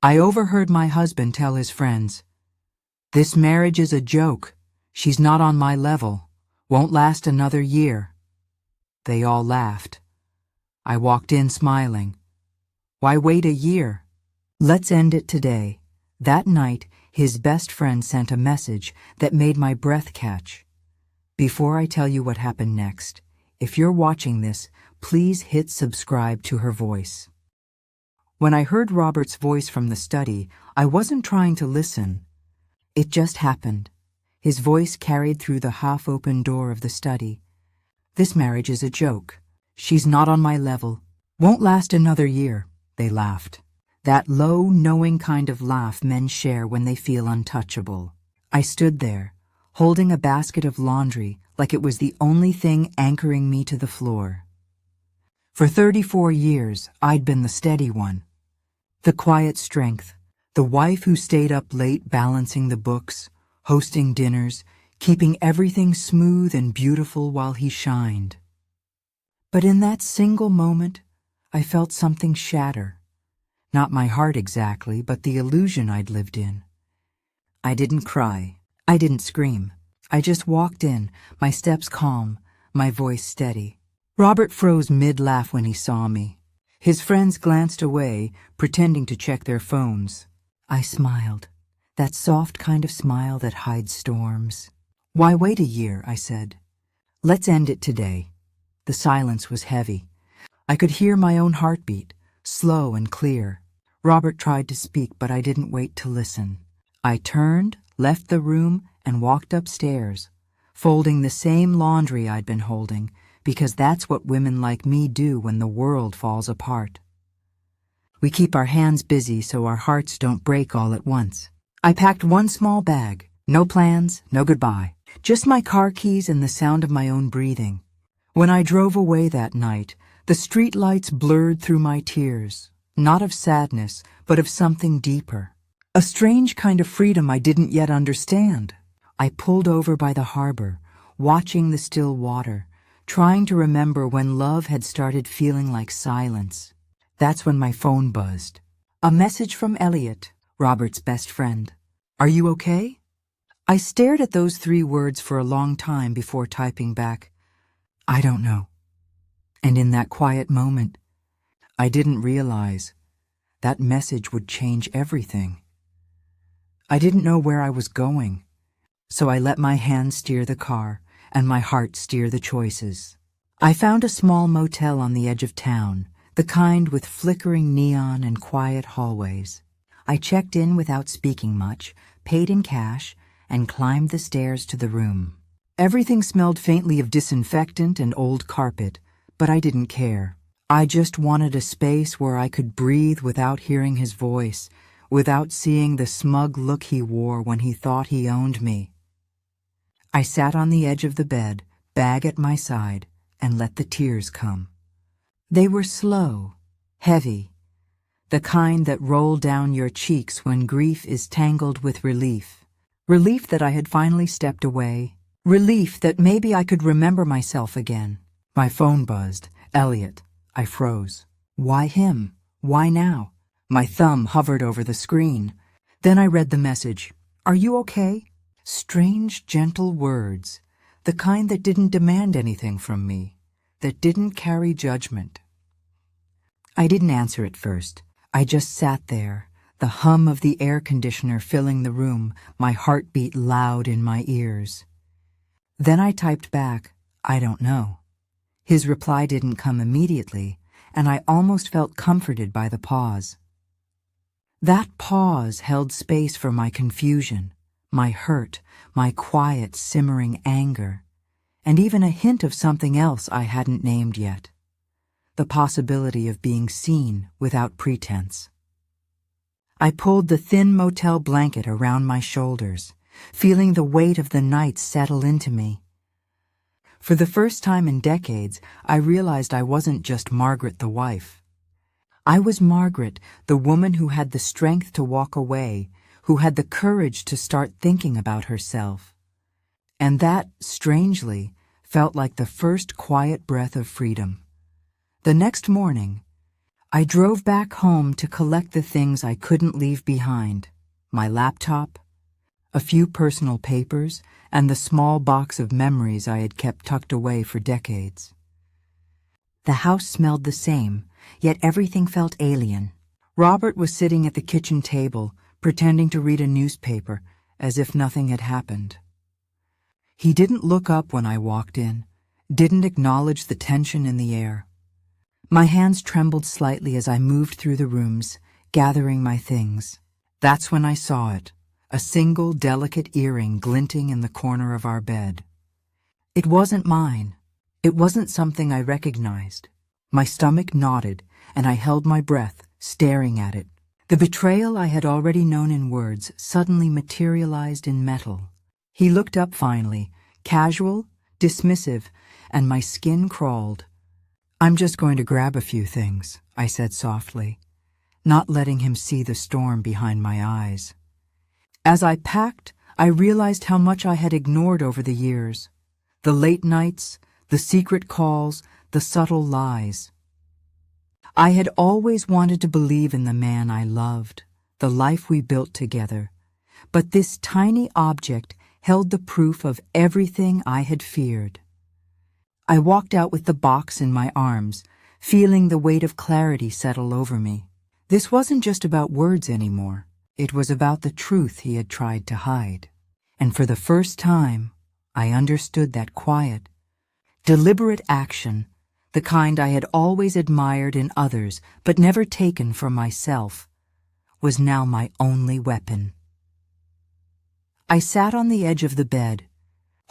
I overheard my husband tell his friends, "This marriage is a joke. She's not on my level. Won't last another year." They all laughed. I walked in smiling. Why wait a year? Let's end it today. That night, his best friend sent a message that made my breath catch. Before I tell you what happened next, if you're watching this, please hit subscribe to her voice. When I heard Robert's voice from the study, I wasn't trying to listen. It just happened. His voice carried through the half-open door of the study. "This marriage is a joke. She's not on my level. Won't last another year," they laughed. That low, knowing kind of laugh men share when they feel untouchable. I stood there, holding a basket of laundry like it was the only thing anchoring me to the floor. For 34 years, I'd been the steady one. The quiet strength, the wife who stayed up late balancing the books, hosting dinners, keeping everything smooth and beautiful while he shined. But in that single moment, I felt something shatter. Not my heart exactly, but the illusion I'd lived in. I didn't cry. I didn't scream. I just walked in, my steps calm, my voice steady. Robert froze mid-laugh when he saw me. His friends glanced away, pretending to check their phones. I smiled, that soft kind of smile that hides storms. "Why wait a year?" I said. "Let's end it today." The silence was heavy. I could hear my own heartbeat, slow and clear. Robert tried to speak, but I didn't wait to listen. I turned, left the room, and walked upstairs, folding the same laundry I'd been holding, because that's what women like me do when the world falls apart. We keep our hands busy so our hearts don't break all at once. I packed one small bag, no plans, no goodbye, just my car keys and the sound of my own breathing. When I drove away that night, the street lights blurred through my tears, not of sadness, but of something deeper. A strange kind of freedom I didn't yet understand. I pulled over by the harbor, watching the still water, trying to remember when love had started feeling like silence. That's when my phone buzzed. A message from Elliot, Robert's best friend. "Are you okay?" I stared at those 3 words for a long time before typing back, "I don't know." And in that quiet moment, I didn't realize that message would change everything. I didn't know where I was going, so I let my hand steer the car and my heart steer the choices. I found a small motel on the edge of town, the kind with flickering neon and quiet hallways. I checked in without speaking much, paid in cash, and climbed the stairs to the room. Everything smelled faintly of disinfectant and old carpet, but I didn't care. I just wanted a space where I could breathe without hearing his voice, without seeing the smug look he wore when he thought he owned me. I sat on the edge of the bed, bag at my side, and let the tears come. They were slow, heavy, the kind that roll down your cheeks when grief is tangled with relief. Relief that I had finally stepped away. Relief that maybe I could remember myself again. My phone buzzed. Elliot. I froze. Why him? Why now? My thumb hovered over the screen. Then I read the message. "Are you okay?" Strange, gentle words, the kind that didn't demand anything from me, that didn't carry judgment. I didn't answer at first. I just sat there, the hum of the air conditioner filling the room, my heartbeat loud in my ears. Then I typed back, "I don't know." His reply didn't come immediately, and I almost felt comforted by the pause. That pause held space for my confusion, my hurt, my quiet, simmering anger, and even a hint of something else I hadn't named yet. The possibility of being seen without pretense. I pulled the thin motel blanket around my shoulders, feeling the weight of the night settle into me. For the first time in decades, I realized I wasn't just Margaret the wife. I was Margaret, the woman who had the strength to walk away, who had the courage to start thinking about herself. And that, strangely, felt like the first quiet breath of freedom. The next morning, I drove back home to collect the things I couldn't leave behind: my laptop, a few personal papers, and the small box of memories I had kept tucked away for decades. The house smelled the same, yet everything felt alien. Robert was sitting at the kitchen table, pretending to read a newspaper, as if nothing had happened. He didn't look up when I walked in, didn't acknowledge the tension in the air. My hands trembled slightly as I moved through the rooms, gathering my things. That's when I saw it, a single delicate earring glinting in the corner of our bed. It wasn't mine. It wasn't something I recognized. My stomach knotted, and I held my breath, staring at it. The betrayal I had already known in words suddenly materialized in metal. He looked up finally, casual, dismissive, and my skin crawled. "I'm just going to grab a few things," I said softly, not letting him see the storm behind my eyes. As I packed, I realized how much I had ignored over the years. The late nights, the secret calls, the subtle lies. I had always wanted to believe in the man I loved, the life we built together, but this tiny object held the proof of everything I had feared. I walked out with the box in my arms, feeling the weight of clarity settle over me. This wasn't just about words anymore. It was about the truth he had tried to hide. And for the first time, I understood that quiet, deliberate action, the kind I had always admired in others but never taken for myself, was now my only weapon. I sat on the edge of the bed,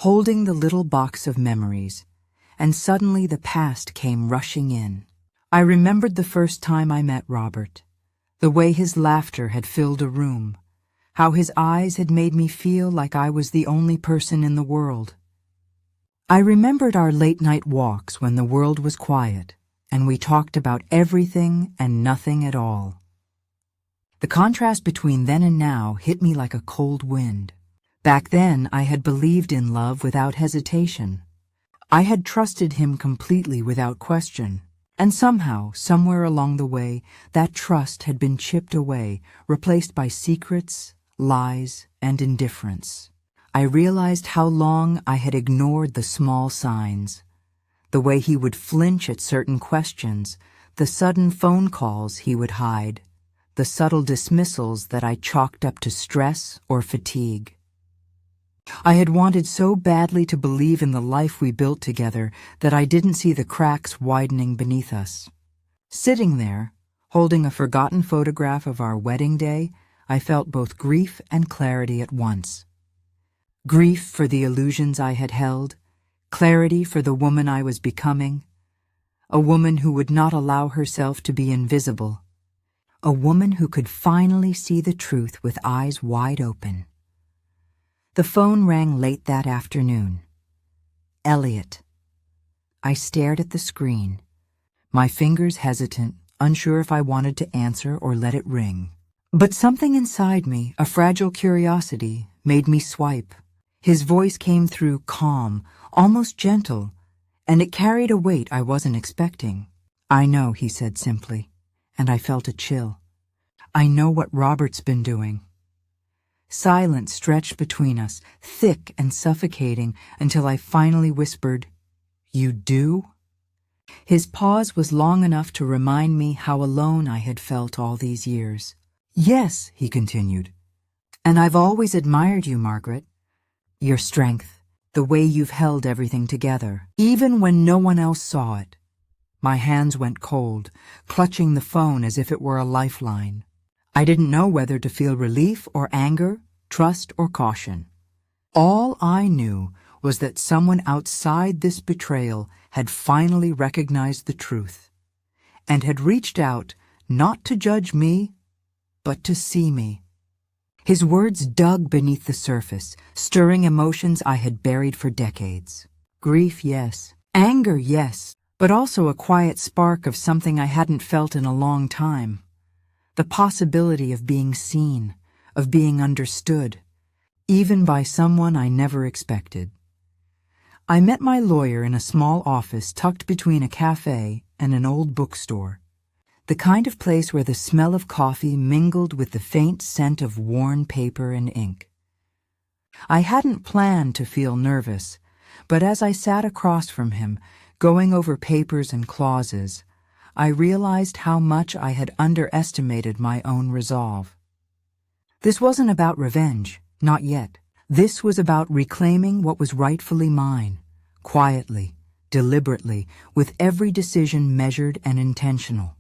holding the little box of memories, and suddenly the past came rushing in. I remembered the first time I met Robert, the way his laughter had filled a room, how his eyes had made me feel like I was the only person in the world. I remembered our late-night walks when the world was quiet, and we talked about everything and nothing at all. The contrast between then and now hit me like a cold wind. Back then, I had believed in love without hesitation. I had trusted him completely without question. And somehow, somewhere along the way, that trust had been chipped away, replaced by secrets, lies, and indifference. I realized how long I had ignored the small signs, the way he would flinch at certain questions, the sudden phone calls he would hide, the subtle dismissals that I chalked up to stress or fatigue. I had wanted so badly to believe in the life we built together that I didn't see the cracks widening beneath us. Sitting there, holding a forgotten photograph of our wedding day, I felt both grief and clarity at once. Grief for the illusions I had held, clarity for the woman I was becoming, a woman who would not allow herself to be invisible, a woman who could finally see the truth with eyes wide open. The phone rang late that afternoon. Elliot. I stared at the screen, my fingers hesitant, unsure if I wanted to answer or let it ring. But something inside me, a fragile curiosity, made me swipe. His voice came through calm, almost gentle, and it carried a weight I wasn't expecting. "I know," he said simply, and I felt a chill. "I know what Robert's been doing." Silence stretched between us, thick and suffocating, until I finally whispered, "You do?" His pause was long enough to remind me how alone I had felt all these years. "Yes," he continued, "and I've always admired you, Margaret. Your strength, the way you've held everything together, even when no one else saw it." My hands went cold, clutching the phone as if it were a lifeline. I didn't know whether to feel relief or anger, trust or caution. All I knew was that someone outside this betrayal had finally recognized the truth, and had reached out not to judge me, but to see me. His words dug beneath the surface, stirring emotions I had buried for decades. Grief, yes. Anger, yes. But also a quiet spark of something I hadn't felt in a long time. The possibility of being seen, of being understood, even by someone I never expected. I met my lawyer in a small office tucked between a cafe and an old bookstore. the kind of place where the smell of coffee mingled with the faint scent of worn paper and ink. I hadn't planned to feel nervous, but as I sat across from him, going over papers and clauses, I realized how much I had underestimated my own resolve. This wasn't about revenge, not yet. This was about reclaiming what was rightfully mine, quietly, deliberately, with every decision measured and intentional.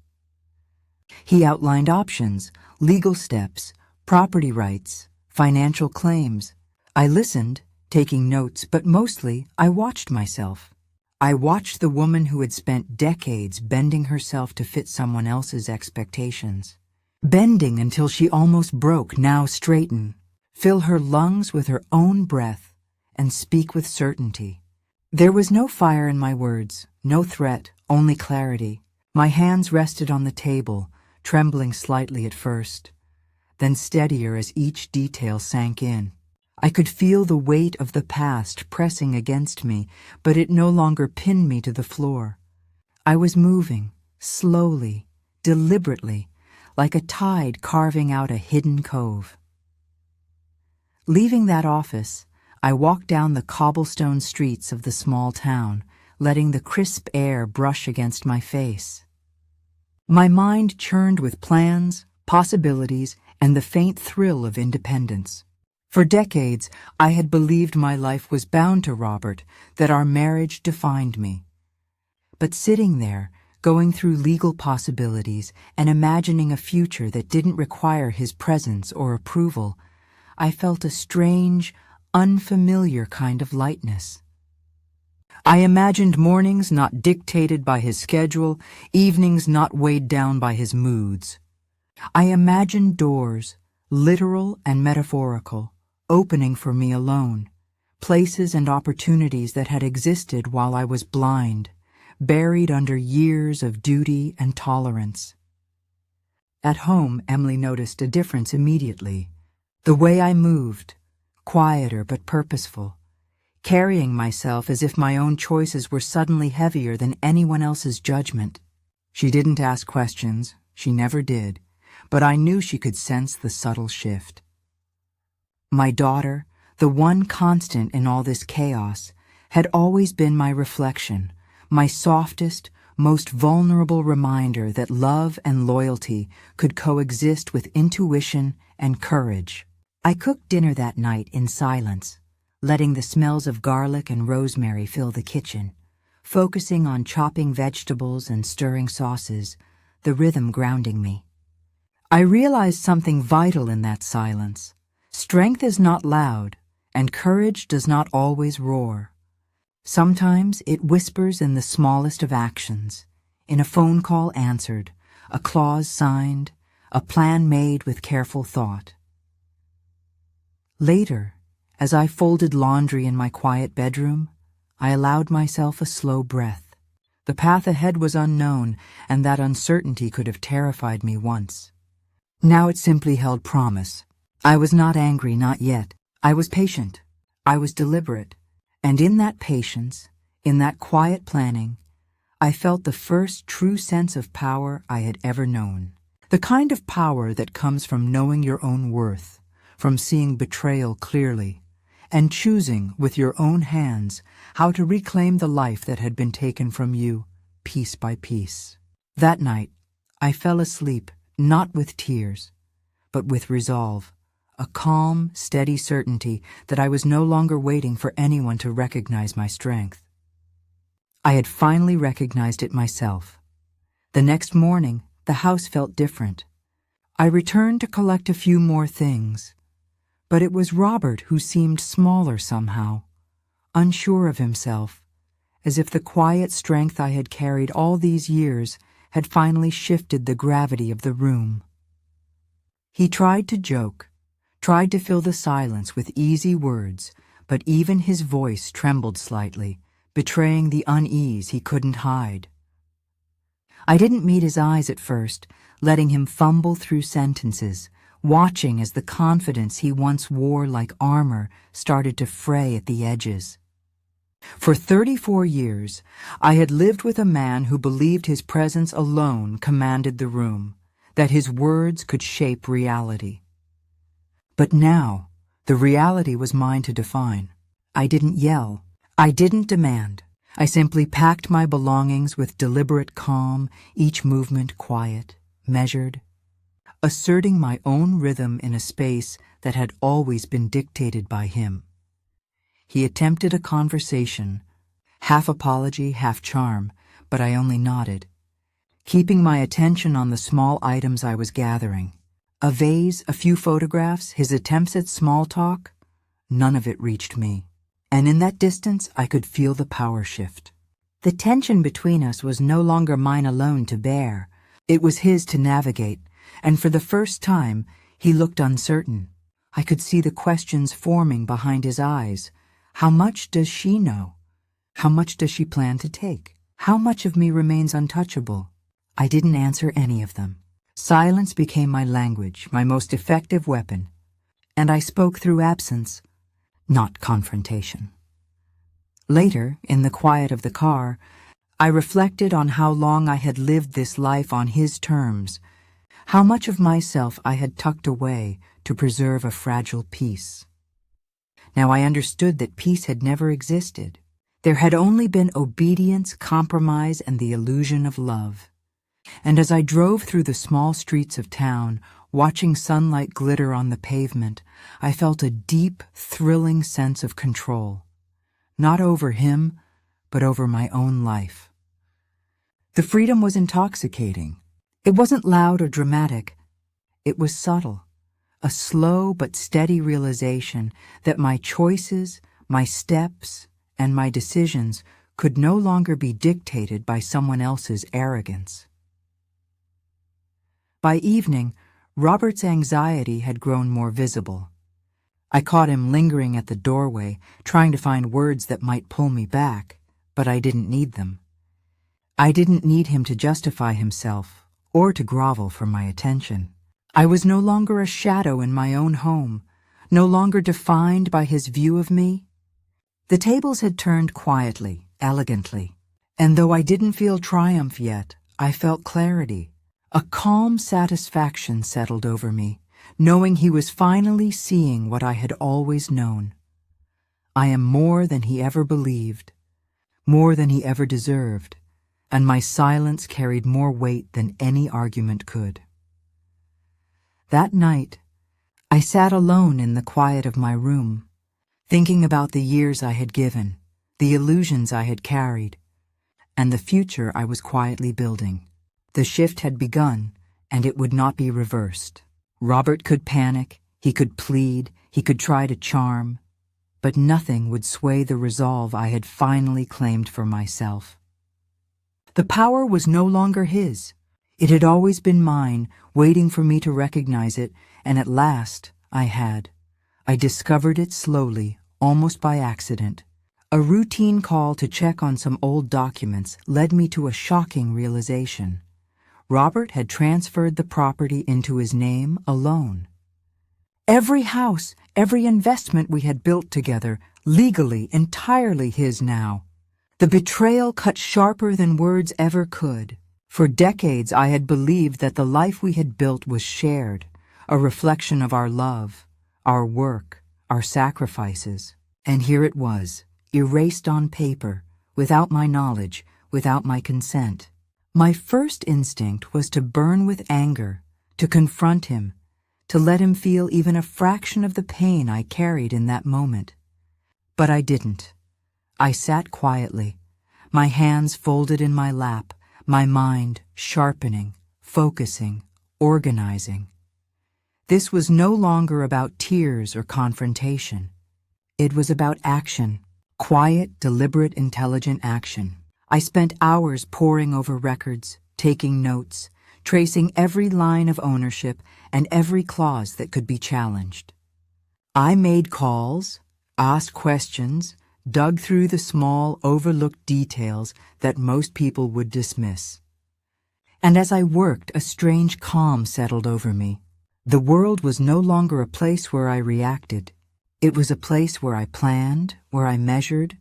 He outlined options, legal steps, property rights, financial claims. I listened, taking notes, but mostly I watched myself. I watched the woman who had spent decades bending herself to fit someone else's expectations. Bending until she almost broke, now straighten, fill her lungs with her own breath, and speak with certainty. There was no fire in my words, no threat, only clarity. My hands rested on the table, trembling slightly at first, then steadier as each detail sank in. I could feel the weight of the past pressing against me, but it no longer pinned me to the floor. I was moving, slowly, deliberately, like a tide carving out a hidden cove. Leaving that office, I walked down the cobblestone streets of the small town, letting the crisp air brush against my face. My mind churned with plans, possibilities, and the faint thrill of independence. For decades, I had believed my life was bound to Robert, that our marriage defined me. But sitting there, going through legal possibilities and imagining a future that didn't require his presence or approval, I felt a strange, unfamiliar kind of lightness. I imagined mornings not dictated by his schedule, evenings not weighed down by his moods. I imagined doors, literal and metaphorical, opening for me alone, places and opportunities that had existed while I was blind, buried under years of duty and tolerance. At home, Emily noticed a difference immediately. The way I moved, quieter but purposeful, carrying myself as if my own choices were suddenly heavier than anyone else's judgment. She didn't ask questions, she never did, but I knew she could sense the subtle shift. My daughter, the one constant in all this chaos, had always been my reflection, my softest, most vulnerable reminder that love and loyalty could coexist with intuition and courage. I cooked dinner that night in silence, letting the smells of garlic and rosemary fill the kitchen, focusing on chopping vegetables and stirring sauces, the rhythm grounding me. I realized something vital in that silence. Strength is not loud, and courage does not always roar. Sometimes it whispers in the smallest of actions, in a phone call answered, a clause signed, a plan made with careful thought. Later, as I folded laundry in my quiet bedroom, I allowed myself a slow breath. The path ahead was unknown, and that uncertainty could have terrified me once. Now it simply held promise. I was not angry, not yet. I was patient. I was deliberate. And in that patience, in that quiet planning, I felt the first true sense of power I had ever known. The kind of power that comes from knowing your own worth, from seeing betrayal clearly, and choosing with your own hands how to reclaim the life that had been taken from you, piece by piece. That night, I fell asleep, not with tears, but with resolve, a calm, steady certainty that I was no longer waiting for anyone to recognize my strength. I had finally recognized it myself. The next morning, the house felt different. I returned to collect a few more things, but it was Robert who seemed smaller somehow, unsure of himself, as if the quiet strength I had carried all these years had finally shifted the gravity of the room. He tried to joke, tried to fill the silence with easy words, but even his voice trembled slightly, betraying the unease he couldn't hide. I didn't meet his eyes at first, letting him fumble through sentences, watching as the confidence he once wore like armor started to fray at the edges. For 34 years, I had lived with a man who believed his presence alone commanded the room, that his words could shape reality. But now, the reality was mine to define. I didn't yell. I didn't demand. I simply packed my belongings with deliberate calm, each movement quiet, measured, asserting my own rhythm in a space that had always been dictated by him. He attempted a conversation, half apology, half charm, but I only nodded, keeping my attention on the small items I was gathering. A vase, a few photographs, his attempts at small talk, none of it reached me. And in that distance, I could feel the power shift. The tension between us was no longer mine alone to bear. It was his to navigate, and for the first time, he looked uncertain. I could see the questions forming behind his eyes. How much does she know? How much does she plan to take? How much of me remains untouchable? I didn't answer any of them. Silence became my language, my most effective weapon, and I spoke through absence, not confrontation. Later, in the quiet of the car, I reflected on how long I had lived this life on his terms, how much of myself I had tucked away to preserve a fragile peace. Now I understood that peace had never existed. There had only been obedience, compromise, and the illusion of love. And as I drove through the small streets of town, watching sunlight glitter on the pavement, I felt a deep, thrilling sense of control. Not over him, but over my own life. The freedom was intoxicating. It wasn't loud or dramatic. It was subtle, a slow but steady realization that my choices, my steps, and my decisions could no longer be dictated by someone else's arrogance. By evening, Robert's anxiety had grown more visible. I caught him lingering at the doorway, trying to find words that might pull me back, but I didn't need them. I didn't need him to justify himself or to grovel for my attention. I was no longer a shadow in my own home, no longer defined by his view of me. The tables had turned quietly, elegantly, and though I didn't feel triumph yet, I felt clarity. A calm satisfaction settled over me, knowing he was finally seeing what I had always known. I am more than he ever believed, more than he ever deserved, and my silence carried more weight than any argument could. That night, I sat alone in the quiet of my room, thinking about the years I had given, the illusions I had carried, and the future I was quietly building. The shift had begun, and it would not be reversed. Robert could panic, he could plead, he could try to charm, but nothing would sway the resolve I had finally claimed for myself. The power was no longer his. It had always been mine, waiting for me to recognize it, and at last I had. I discovered it slowly, almost by accident. A routine call to check on some old documents led me to a shocking realization. Robert had transferred the property into his name alone. Every house, every investment we had built together, legally, entirely his now. The betrayal cut sharper than words ever could. For decades I had believed that the life we had built was shared, a reflection of our love, our work, our sacrifices. And here it was, erased on paper, without my knowledge, without my consent. My first instinct was to burn with anger, to confront him, to let him feel even a fraction of the pain I carried in that moment. But I didn't. I sat quietly, my hands folded in my lap, my mind sharpening, focusing, organizing. This was no longer about tears or confrontation. It was about action, quiet, deliberate, intelligent action. I spent hours poring over records, taking notes, tracing every line of ownership and every clause that could be challenged. I made calls, asked questions, dug through the small, overlooked details that most people would dismiss. And as I worked, a strange calm settled over me. The world was no longer a place where I reacted. It was a place where I planned, where I measured,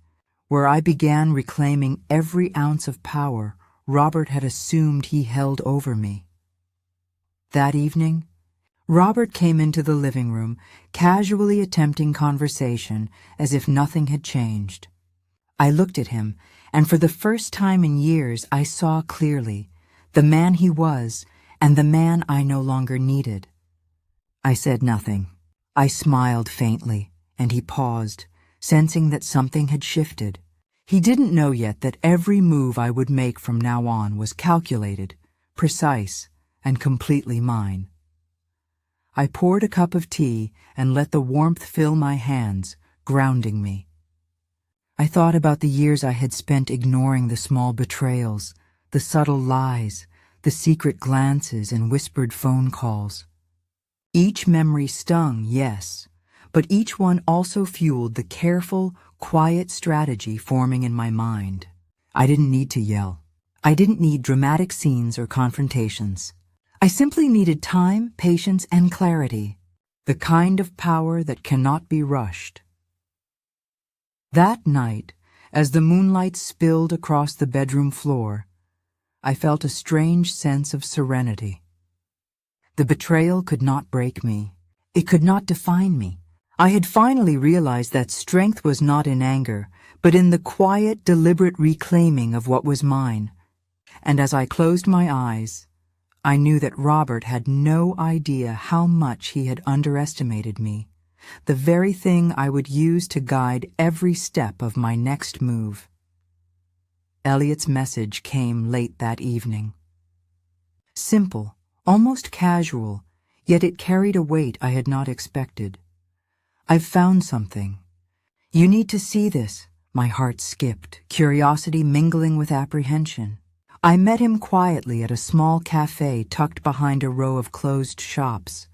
where I began reclaiming every ounce of power Robert had assumed he held over me. That evening, Robert came into the living room, casually attempting conversation as if nothing had changed. I looked at him, and for the first time in years I saw clearly the man he was and the man I no longer needed. I said nothing. I smiled faintly, and he paused, sensing that something had shifted. He didn't know yet that every move I would make from now on was calculated, precise, and completely mine. I poured a cup of tea and let the warmth fill my hands, grounding me. I thought about the years I had spent ignoring the small betrayals, the subtle lies, the secret glances and whispered phone calls. Each memory stung, yes, but each one also fueled the careful, quiet strategy forming in my mind. I didn't need to yell. I didn't need dramatic scenes or confrontations. I simply needed time, patience, and clarity, the kind of power that cannot be rushed. That night, as the moonlight spilled across the bedroom floor, I felt a strange sense of serenity. The betrayal could not break me. It could not define me. I had finally realized that strength was not in anger, but in the quiet, deliberate reclaiming of what was mine. And as I closed my eyes, I knew that Robert had no idea how much he had underestimated me, the very thing I would use to guide every step of my next move. Elliot's message came late that evening. Simple, almost casual, yet it carried a weight I had not expected. "I've found something. You need to see this." My heart skipped, curiosity mingling with apprehension. I met him quietly at a small cafe tucked behind a row of closed shops,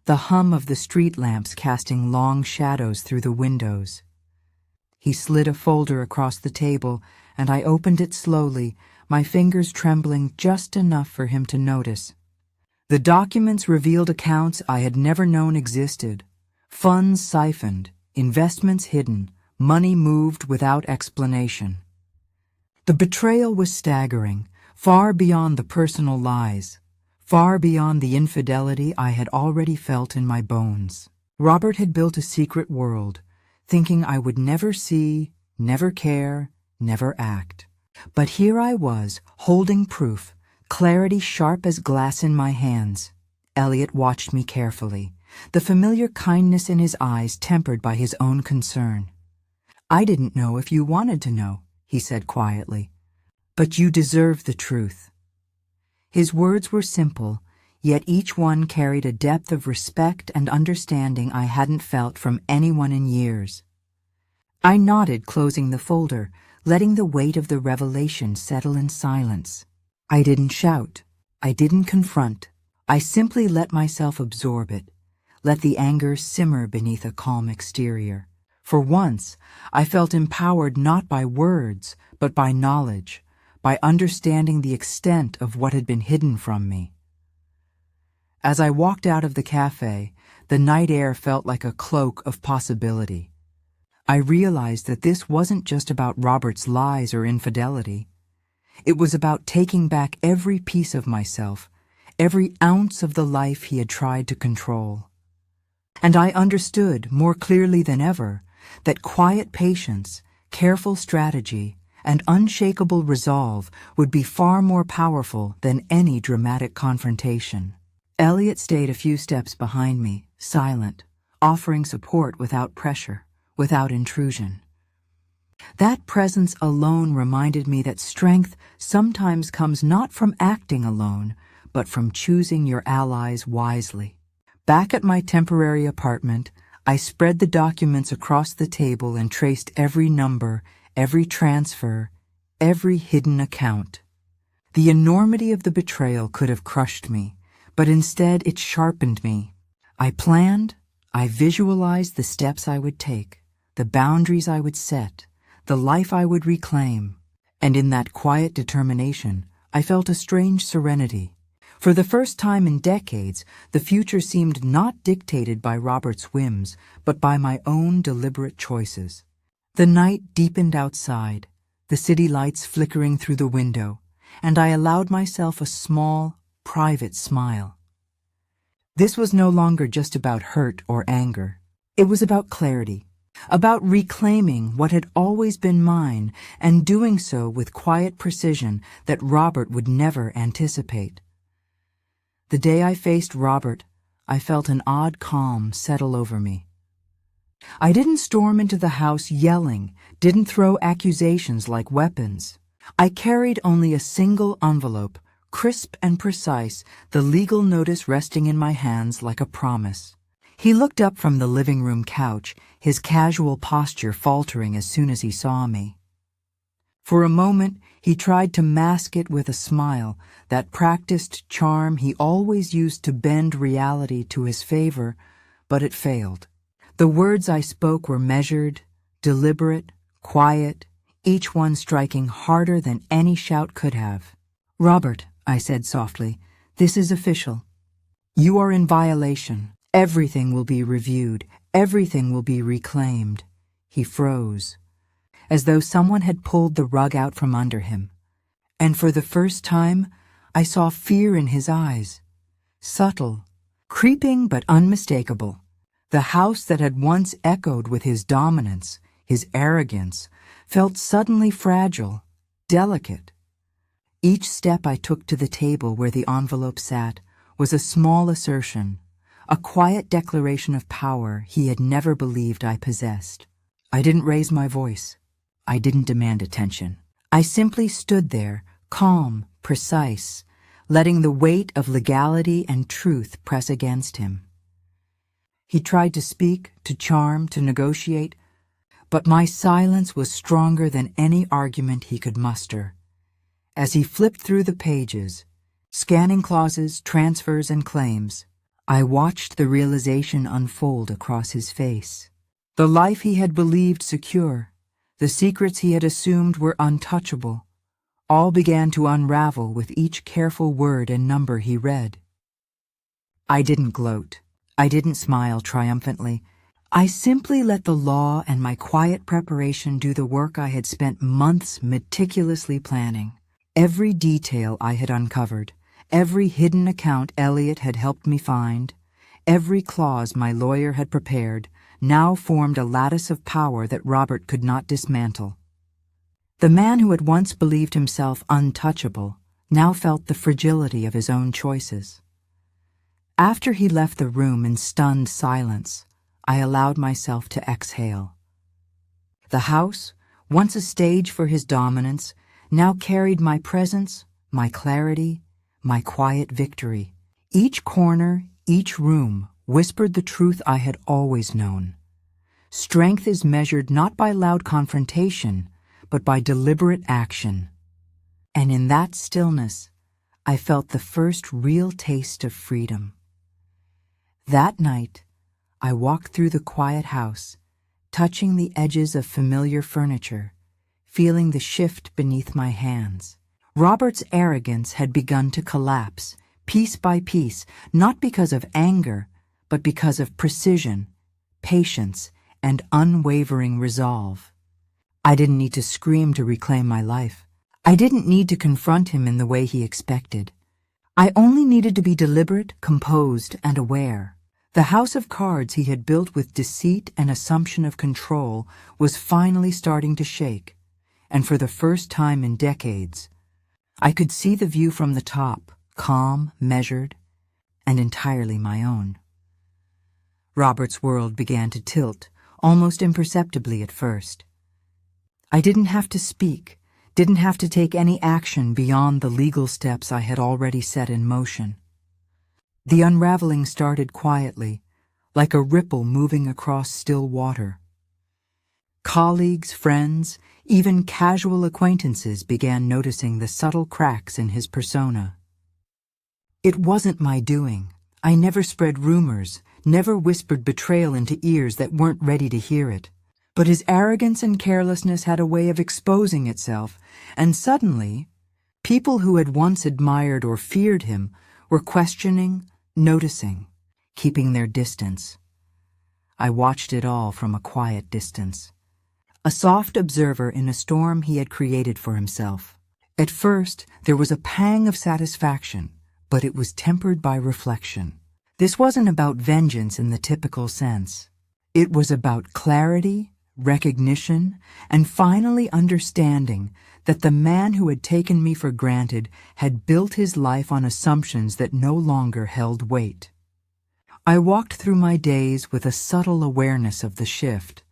the hum of the street lamps casting long shadows through the windows. He slid a folder across the table, and I opened it slowly, my fingers trembling just enough for him to notice. The documents revealed accounts I had never known existed, funds siphoned, investments hidden, money moved without explanation. The betrayal was staggering, far beyond the personal lies, far beyond the infidelity I had already felt in my bones. Robert had built a secret world, thinking I would never see, never care, never act. But here I was, holding proof, clarity sharp as glass in my hands. Elliot watched me carefully, the familiar kindness in his eyes tempered by his own concern. "I didn't know if you wanted to know," he said quietly. "But you deserve the truth." His words were simple, yet each one carried a depth of respect and understanding I hadn't felt from anyone in years. I nodded, closing the folder, letting the weight of the revelation settle in silence. I didn't shout. I didn't confront. I simply let myself absorb it, let the anger simmer beneath a calm exterior. For once, I felt empowered not by words, but by knowledge, by understanding the extent of what had been hidden from me. As I walked out of the cafe, the night air felt like a cloak of possibility. I realized that this wasn't just about Robert's lies or infidelity. It was about taking back every piece of myself, every ounce of the life he had tried to control. And I understood, more clearly than ever, that quiet patience, careful strategy, and unshakable resolve would be far more powerful than any dramatic confrontation. Elliot stayed a few steps behind me, silent, offering support without pressure, without intrusion. That presence alone reminded me that strength sometimes comes not from acting alone, but from choosing your allies wisely. Back at my temporary apartment, I spread the documents across the table and traced every number, every transfer, every hidden account. The enormity of the betrayal could have crushed me, but instead it sharpened me. I planned, I visualized the steps I would take, the boundaries I would set, the life I would reclaim, and in that quiet determination, I felt a strange serenity. For the first time in decades, the future seemed not dictated by Robert's whims, but by my own deliberate choices. The night deepened outside, the city lights flickering through the window, and I allowed myself a small, private smile. This was no longer just about hurt or anger. It was about clarity, about reclaiming what had always been mine and doing so with quiet precision that Robert would never anticipate. The day I faced Robert, I felt an odd calm settle over me. I didn't storm into the house yelling, didn't throw accusations like weapons. I carried only a single envelope, crisp and precise, the legal notice resting in my hands like a promise. He looked up from the living room couch, his casual posture faltering as soon as he saw me. For a moment, he tried to mask it with a smile, that practiced charm he always used to bend reality to his favor, but it failed. The words I spoke were measured, deliberate, quiet, each one striking harder than any shout could have. "Robert," I said softly, "this is official. You are in violation. Everything will be reviewed. Everything will be reclaimed." He froze, as though someone had pulled the rug out from under him. And for the first time, I saw fear in his eyes. Subtle, creeping but unmistakable. The house that had once echoed with his dominance, his arrogance, felt suddenly fragile, delicate. Each step I took to the table where the envelope sat was a small assertion, a quiet declaration of power he had never believed I possessed. I didn't raise my voice. I didn't demand attention. I simply stood there, calm, precise, letting the weight of legality and truth press against him. He tried to speak, to charm, to negotiate, but my silence was stronger than any argument he could muster. As he flipped through the pages, scanning clauses, transfers, and claims, I watched the realization unfold across his face. The life he had believed secure, the secrets he had assumed were untouchable, all began to unravel with each careful word and number he read. I didn't gloat. I didn't smile triumphantly. I simply let the law and my quiet preparation do the work I had spent months meticulously planning. Every detail I had uncovered, every hidden account Elliot had helped me find, every clause my lawyer had prepared, now formed a lattice of power that Robert could not dismantle. The man who had once believed himself untouchable now felt the fragility of his own choices. After he left the room in stunned silence, I allowed myself to exhale. The house, once a stage for his dominance, now carried my presence, my clarity, my quiet victory. Each corner, each room whispered the truth I had always known. Strength is measured not by loud confrontation, but by deliberate action. And in that stillness, I felt the first real taste of freedom. That night, I walked through the quiet house, touching the edges of familiar furniture, feeling the shift beneath my hands. Robert's arrogance had begun to collapse, piece by piece, not because of anger, but because of precision, patience, and unwavering resolve. I didn't need to scream to reclaim my life. I didn't need to confront him in the way he expected. I only needed to be deliberate, composed, and aware. The house of cards he had built with deceit and assumption of control was finally starting to shake, and for the first time in decades, I could see the view from the top, calm, measured, and entirely my own. Robert's world began to tilt, almost imperceptibly at first. I didn't have to speak, didn't have to take any action beyond the legal steps I had already set in motion. The unraveling started quietly, like a ripple moving across still water. Colleagues, friends, even casual acquaintances began noticing the subtle cracks in his persona. It wasn't my doing. I never spread rumors, never whispered betrayal into ears that weren't ready to hear it. But his arrogance and carelessness had a way of exposing itself, and suddenly, people who had once admired or feared him were questioning, noticing, keeping their distance. I watched it all from a quiet distance. a soft observer in a storm he had created for himself. At first, there was a pang of satisfaction, but it was tempered by reflection. This wasn't about vengeance in the typical sense. It was about clarity, recognition, and finally understanding that the man who had taken me for granted had built his life on assumptions that no longer held weight. I walked through my days with a subtle awareness of the shift,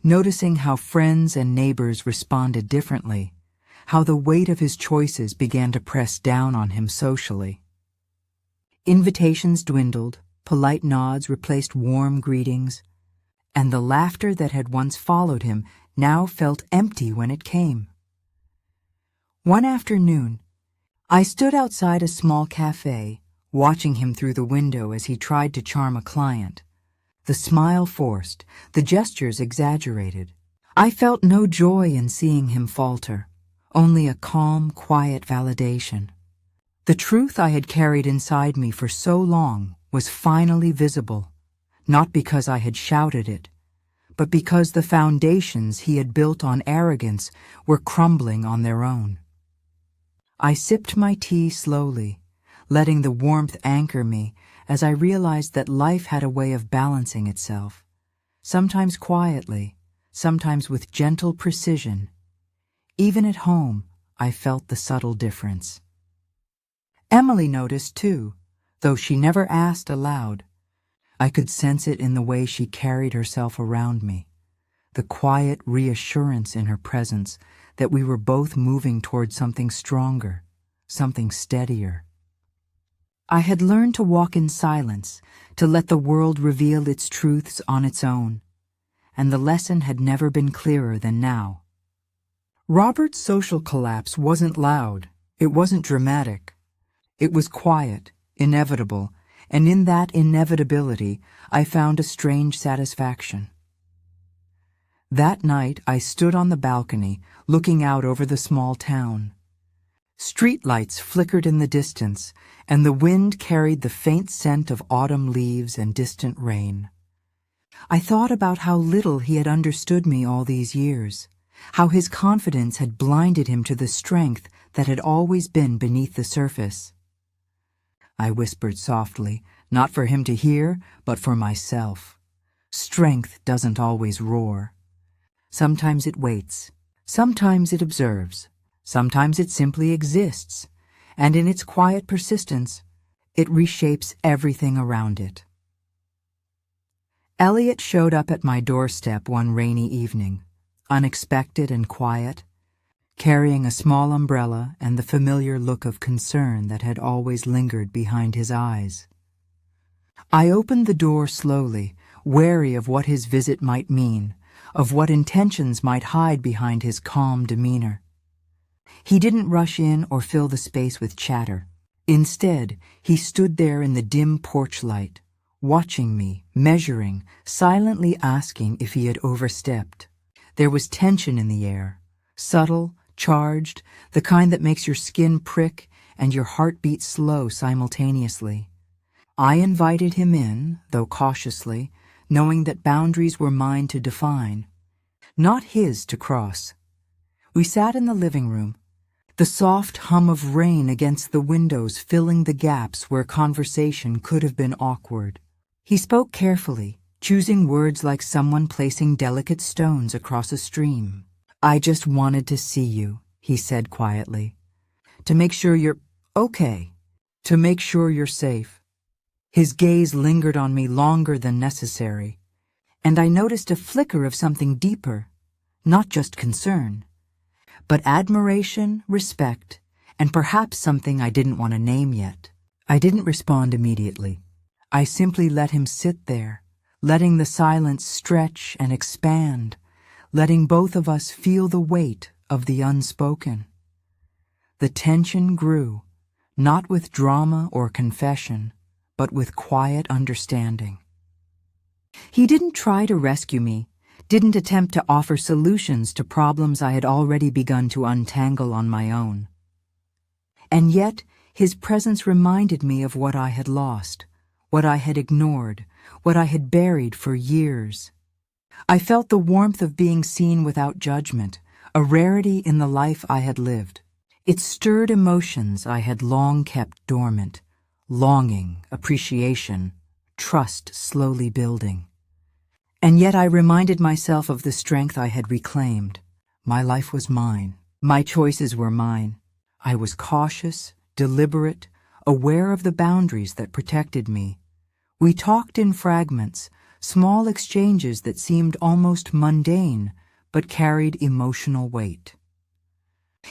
noticing how friends and neighbors responded differently, how the weight of his choices began to press down on him socially. Invitations dwindled, polite nods replaced warm greetings, and the laughter that had once followed him now felt empty when it came. One afternoon, I stood outside a small cafe, watching him through the window as he tried to charm a client. The smile forced, the gestures exaggerated. I felt no joy in seeing him falter, only a calm, quiet validation. The truth I had carried inside me for so long was finally visible, not because I had shouted it, but because the foundations he had built on arrogance were crumbling on their own. I sipped my tea slowly, letting the warmth anchor me as I realized that life had a way of balancing itself, sometimes quietly, sometimes with gentle precision. Even at home, I felt the subtle difference. Emily noticed too, though she never asked aloud. I could sense it in the way she carried herself around me, the quiet reassurance in her presence that we were both moving toward something stronger, something steadier. I had learned to walk in silence, to let the world reveal its truths on its own, and the lesson had never been clearer than now. Robert's social collapse wasn't loud, it wasn't dramatic. It was quiet, inevitable, and in that inevitability I found a strange satisfaction. That night I stood on the balcony, looking out over the small town. Streetlights flickered in the distance, and the wind carried the faint scent of autumn leaves and distant rain. I thought about how little he had understood me all these years, how his confidence had blinded him to the strength that had always been beneath the surface. I whispered softly, not for him to hear, but for myself. Strength doesn't always roar. Sometimes it waits, sometimes it observes, sometimes it simply exists, and in its quiet persistence, it reshapes everything around it. Elliot showed up at my doorstep one rainy evening, unexpected and quiet, carrying a small umbrella and the familiar look of concern that had always lingered behind his eyes. I opened the door slowly, wary of what his visit might mean, of what intentions might hide behind his calm demeanor. He didn't rush in or fill the space with chatter. Instead, he stood there in the dim porch light, watching me, measuring, silently asking if he had overstepped. There was tension in the air, subtle, charged, the kind that makes your skin prick and your heart beat slow simultaneously. I invited him in, though cautiously, knowing that boundaries were mine to define, not his to cross. We sat in the living room, the soft hum of rain against the windows filling the gaps where conversation could have been awkward. He spoke carefully, choosing words like someone placing delicate stones across a stream. "I just wanted to see you," he said quietly. "To make sure you're okay. To make sure you're safe." His gaze lingered on me longer than necessary, and I noticed a flicker of something deeper, not just concern, but admiration, respect, and perhaps something I didn't want to name yet. I didn't respond immediately. I simply let him sit there, letting the silence stretch and expand, letting both of us feel the weight of the unspoken. The tension grew, not with drama or confession, but with quiet understanding. He didn't try to rescue me, didn't attempt to offer solutions to problems I had already begun to untangle on my own. And yet, his presence reminded me of what I had lost, what I had ignored, what I had buried for years. I felt the warmth of being seen without judgment, a rarity in the life I had lived. It stirred emotions I had long kept dormant, longing, appreciation, trust slowly building. And yet I reminded myself of the strength I had reclaimed. My life was mine. My choices were mine. I was cautious, deliberate, aware of the boundaries that protected me. We talked in fragments, small exchanges that seemed almost mundane, but carried emotional weight.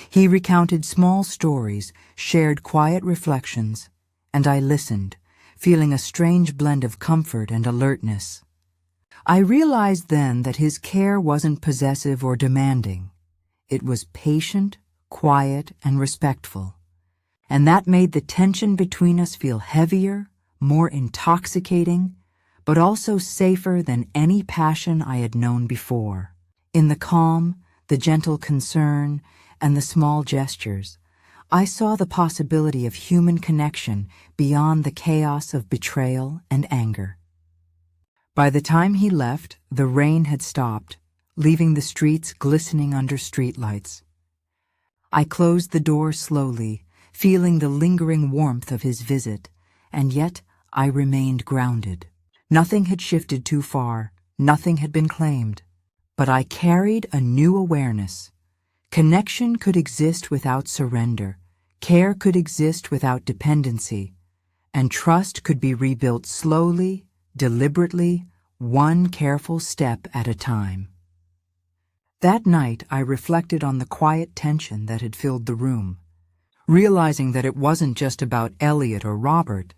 He recounted small stories, shared quiet reflections, and I listened, feeling a strange blend of comfort and alertness. I realized then that his care wasn't possessive or demanding. It was patient, quiet, and respectful. And that made the tension between us feel heavier, more intoxicating, but also safer than any passion I had known before. In the calm, the gentle concern, and the small gestures, I saw the possibility of human connection beyond the chaos of betrayal and anger. By the time he left, the rain had stopped, leaving the streets glistening under streetlights. I closed the door slowly, feeling the lingering warmth of his visit, and yet I remained grounded. Nothing had shifted too far, nothing had been claimed, but I carried a new awareness. Connection could exist without surrender, care could exist without dependency, and trust could be rebuilt slowly, deliberately, one careful step at a time. That night, I reflected on the quiet tension that had filled the room, realizing that it wasn't just about Elliot or Robert.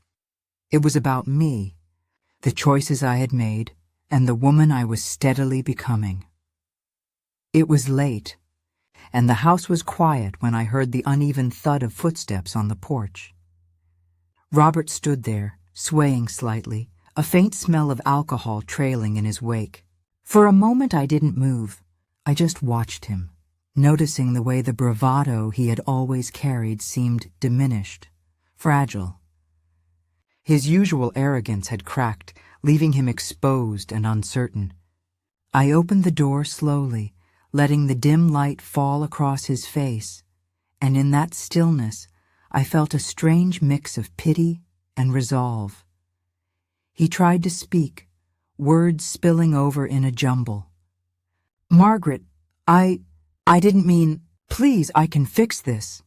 It was about me, the choices I had made, and the woman I was steadily becoming. It was late, and the house was quiet when I heard the uneven thud of footsteps on the porch. Robert stood there, swaying slightly, a faint smell of alcohol trailing in his wake. For a moment I didn't move. I just watched him, noticing the way the bravado he had always carried seemed diminished, fragile. His usual arrogance had cracked, leaving him exposed and uncertain. I opened the door slowly, letting the dim light fall across his face, and in that stillness I felt a strange mix of pity and resolve. He tried to speak, words spilling over in a jumble. "Margaret, I didn't mean, please, I can fix this."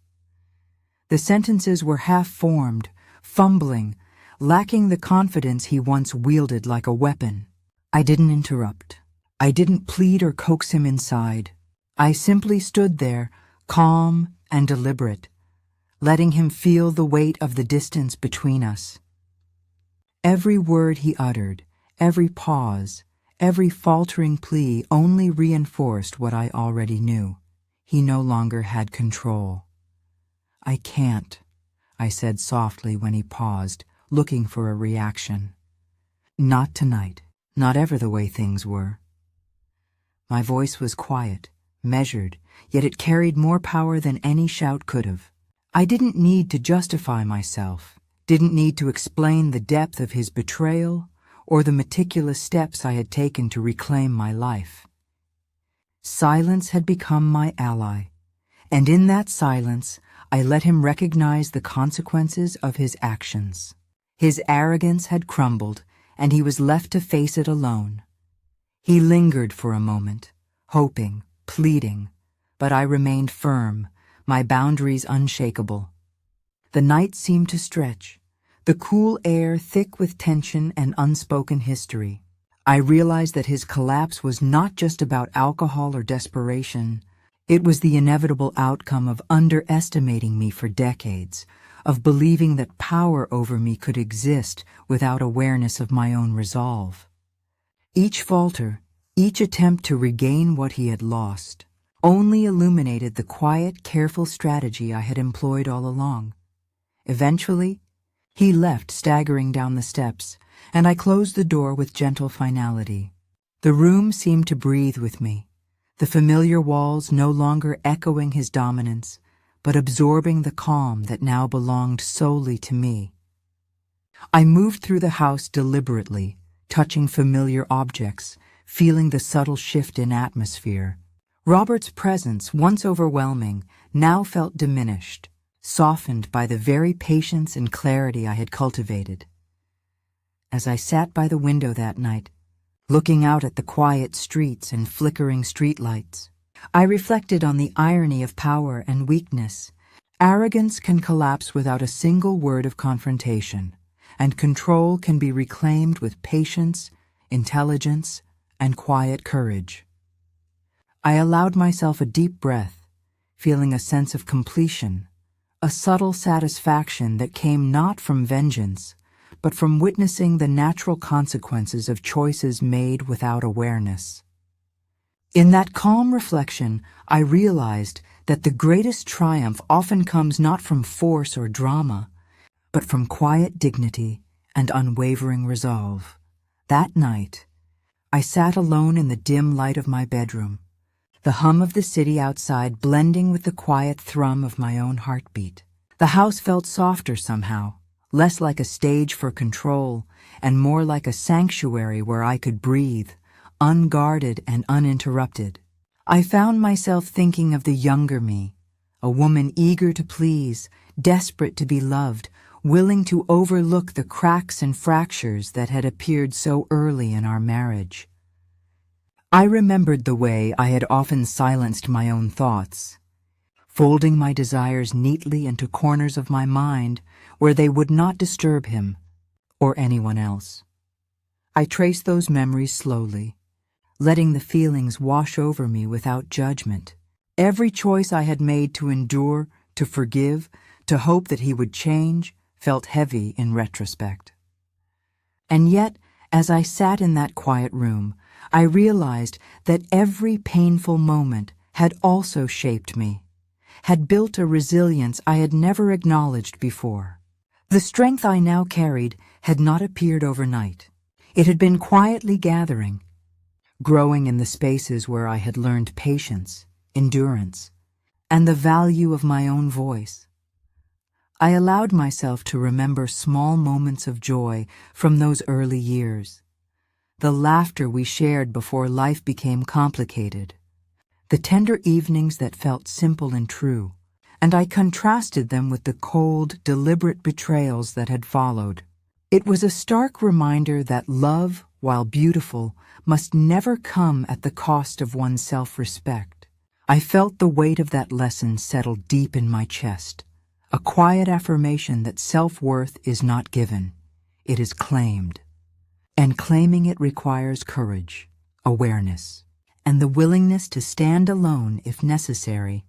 The sentences were half-formed, fumbling, lacking the confidence he once wielded like a weapon. I didn't interrupt. I didn't plead or coax him inside. I simply stood there, calm and deliberate, letting him feel the weight of the distance between us. Every word he uttered, every pause, every faltering plea only reinforced what I already knew. He no longer had control. "I can't," I said softly when he paused, looking for a reaction. "Not tonight, not ever the way things were." My voice was quiet, measured, yet it carried more power than any shout could have. I didn't need to justify myself, didn't need to explain the depth of his betrayal or the meticulous steps I had taken to reclaim my life. Silence had become my ally, and in that silence I let him recognize the consequences of his actions. His arrogance had crumbled, and he was left to face it alone. He lingered for a moment, hoping, pleading, but I remained firm, my boundaries unshakable. The night seemed to stretch, the cool air thick with tension and unspoken history. I realized that his collapse was not just about alcohol or desperation. It was the inevitable outcome of underestimating me for decades, of believing that power over me could exist without awareness of my own resolve. Each falter, each attempt to regain what he had lost, only illuminated the quiet, careful strategy I had employed all along. Eventually, he left staggering down the steps, and I closed the door with gentle finality. The room seemed to breathe with me, the familiar walls no longer echoing his dominance, but absorbing the calm that now belonged solely to me. I moved through the house deliberately, touching familiar objects, feeling the subtle shift in atmosphere. Robert's presence, once overwhelming, now felt diminished, softened by the very patience and clarity I had cultivated. As I sat by the window that night, looking out at the quiet streets and flickering streetlights, I reflected on the irony of power and weakness. Arrogance can collapse without a single word of confrontation, and control can be reclaimed with patience, intelligence, and quiet courage. I allowed myself a deep breath, feeling a sense of completion, a subtle satisfaction that came not from vengeance, but from witnessing the natural consequences of choices made without awareness. In that calm reflection, I realized that the greatest triumph often comes not from force or drama, but from quiet dignity and unwavering resolve. That night, I sat alone in the dim light of my bedroom, the hum of the city outside blending with the quiet thrum of my own heartbeat. The house felt softer somehow, less like a stage for control, and more like a sanctuary where I could breathe, unguarded and uninterrupted. I found myself thinking of the younger me, a woman eager to please, desperate to be loved, willing to overlook the cracks and fractures that had appeared so early in our marriage. I remembered the way I had often silenced my own thoughts, folding my desires neatly into corners of my mind where they would not disturb him or anyone else. I traced those memories slowly, letting the feelings wash over me without judgment. Every choice I had made to endure, to forgive, to hope that he would change, felt heavy in retrospect. And yet, as I sat in that quiet room, I realized that every painful moment had also shaped me, had built a resilience I had never acknowledged before. The strength I now carried had not appeared overnight. It had been quietly gathering, growing in the spaces where I had learned patience, endurance, and the value of my own voice. I allowed myself to remember small moments of joy from those early years, the laughter we shared before life became complicated, the tender evenings that felt simple and true, and I contrasted them with the cold, deliberate betrayals that had followed. It was a stark reminder that love, while beautiful, must never come at the cost of one's self-respect. I felt the weight of that lesson settle deep in my chest, a quiet affirmation that self-worth is not given, it is claimed. And claiming it requires courage, awareness, and the willingness to stand alone if necessary.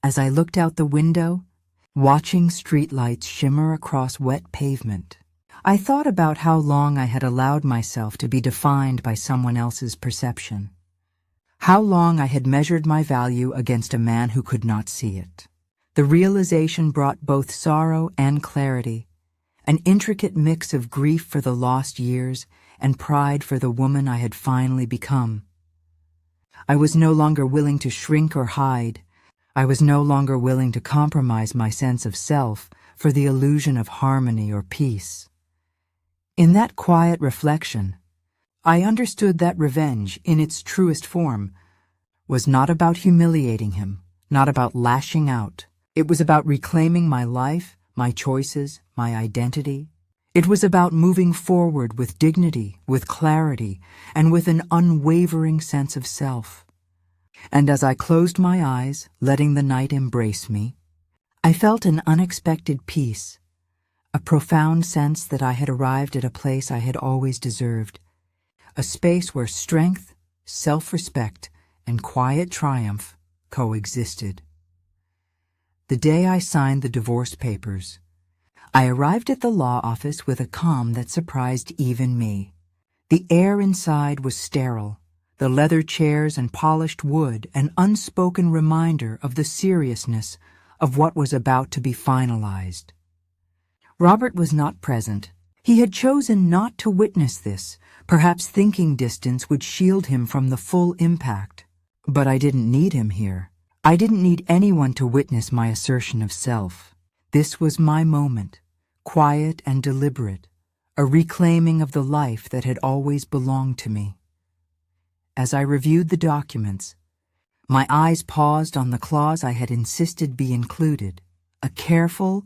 As I looked out the window, watching streetlights shimmer across wet pavement, I thought about how long I had allowed myself to be defined by someone else's perception. How long I had measured my value against a man who could not see it. The realization brought both sorrow and clarity, an intricate mix of grief for the lost years and pride for the woman I had finally become. I was no longer willing to shrink or hide. I was no longer willing to compromise my sense of self for the illusion of harmony or peace. In that quiet reflection, I understood that revenge, in its truest form, was not about humiliating him, not about lashing out. It was about reclaiming my life, my choices, my identity. It was about moving forward with dignity, with clarity, and with an unwavering sense of self. And as I closed my eyes, letting the night embrace me, I felt an unexpected peace, a profound sense that I had arrived at a place I had always deserved, a space where strength, self-respect, and quiet triumph coexisted. The day I signed the divorce papers, I arrived at the law office with a calm that surprised even me. The air inside was sterile, the leather chairs and polished wood an unspoken reminder of the seriousness of what was about to be finalized. Robert was not present. He had chosen not to witness this, perhaps thinking distance would shield him from the full impact. But I didn't need him here. I didn't need anyone to witness my assertion of self. This was my moment, quiet and deliberate, a reclaiming of the life that had always belonged to me. as I reviewed the documents. My eyes paused on the clause I had insisted be included, a careful,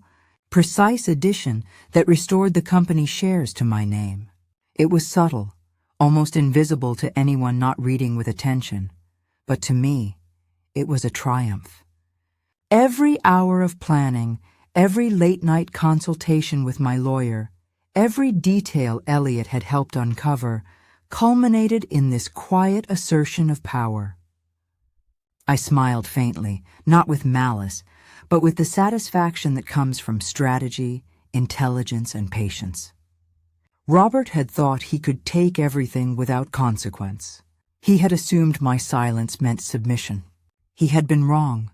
precise addition that restored the company's shares to my name. It was subtle, almost invisible to anyone not reading with attention, but to me, it was a triumph. Every hour of planning, every late-night consultation with my lawyer, every detail Elliot had helped uncover, culminated in this quiet assertion of power. I smiled faintly, not with malice, but with the satisfaction that comes from strategy, intelligence, and patience. Robert had thought he could take everything without consequence. He had assumed my silence meant submission. He had been wrong.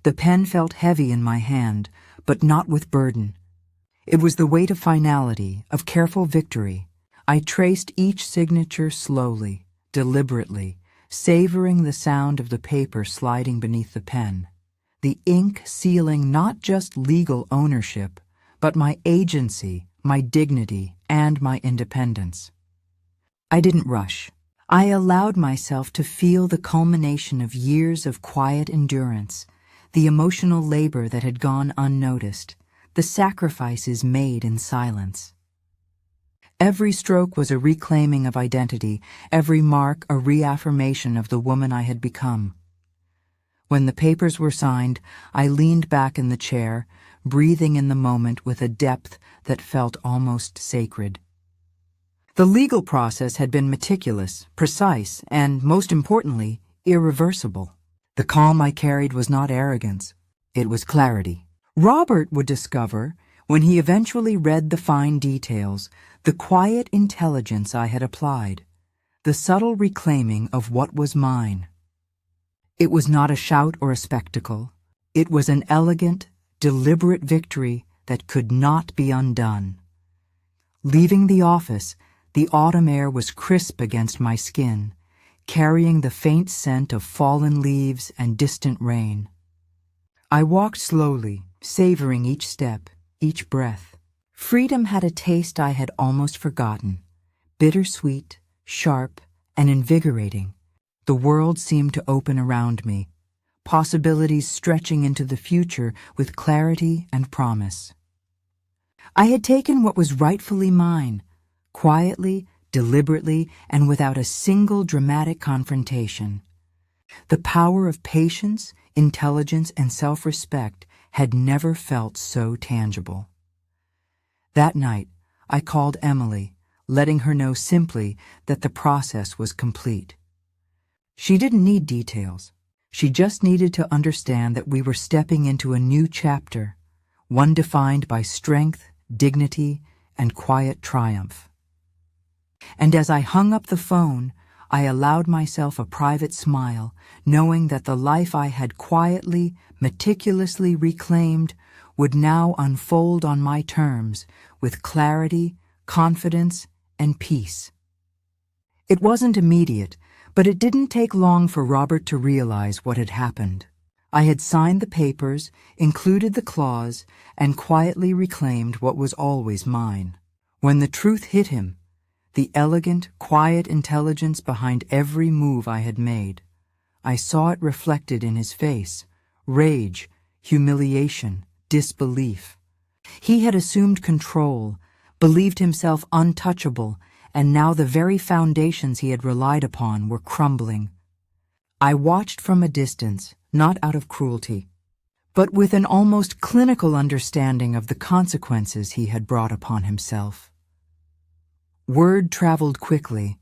The pen felt heavy in my hand, but not with burden. It was the weight of finality, of careful victory. I traced each signature slowly, deliberately, savoring the sound of the paper sliding beneath the pen, the ink sealing not just legal ownership, but my agency, my dignity, and my independence. I didn't rush. I allowed myself to feel the culmination of years of quiet endurance, the emotional labor that had gone unnoticed, the sacrifices made in silence. Every stroke was a reclaiming of identity, every mark a reaffirmation of the woman I had become. When the papers were signed, I leaned back in the chair, breathing in the moment with a depth that felt almost sacred. The legal process had been meticulous, precise, and, most importantly, irreversible. The calm I carried was not arrogance. It was clarity. Robert would discover, when he eventually read the fine details, the quiet intelligence I had applied, the subtle reclaiming of what was mine. It was not a shout or a spectacle. It was an elegant, deliberate victory that could not be undone. Leaving the office, the autumn air was crisp against my skin, carrying the faint scent of fallen leaves and distant rain. I walked slowly, savoring each step, each breath. Freedom had a taste I had almost forgotten, bittersweet, sharp, and invigorating. The world seemed to open around me, possibilities stretching into the future with clarity and promise. I had taken what was rightfully mine, quietly, deliberately, and without a single dramatic confrontation. The power of patience, intelligence, and self-respect had never felt so tangible. That night, I called Emily, letting her know simply that the process was complete. She didn't need details. She just needed to understand that we were stepping into a new chapter, one defined by strength, dignity, and quiet triumph. And as I hung up the phone, I allowed myself a private smile, knowing that the life I had quietly, meticulously reclaimed would now unfold on my terms with clarity, confidence, and peace. It wasn't immediate, but it didn't take long for Robert to realize what had happened. I had signed the papers, included the clause, and quietly reclaimed what was always mine. When the truth hit him, the elegant, quiet intelligence behind every move I had made, I saw it reflected in his face: rage, humiliation, disbelief. He had assumed control, believed himself untouchable, and now the very foundations he had relied upon were crumbling. I watched from a distance, not out of cruelty, but with an almost clinical understanding of the consequences he had brought upon himself. Word traveled quickly,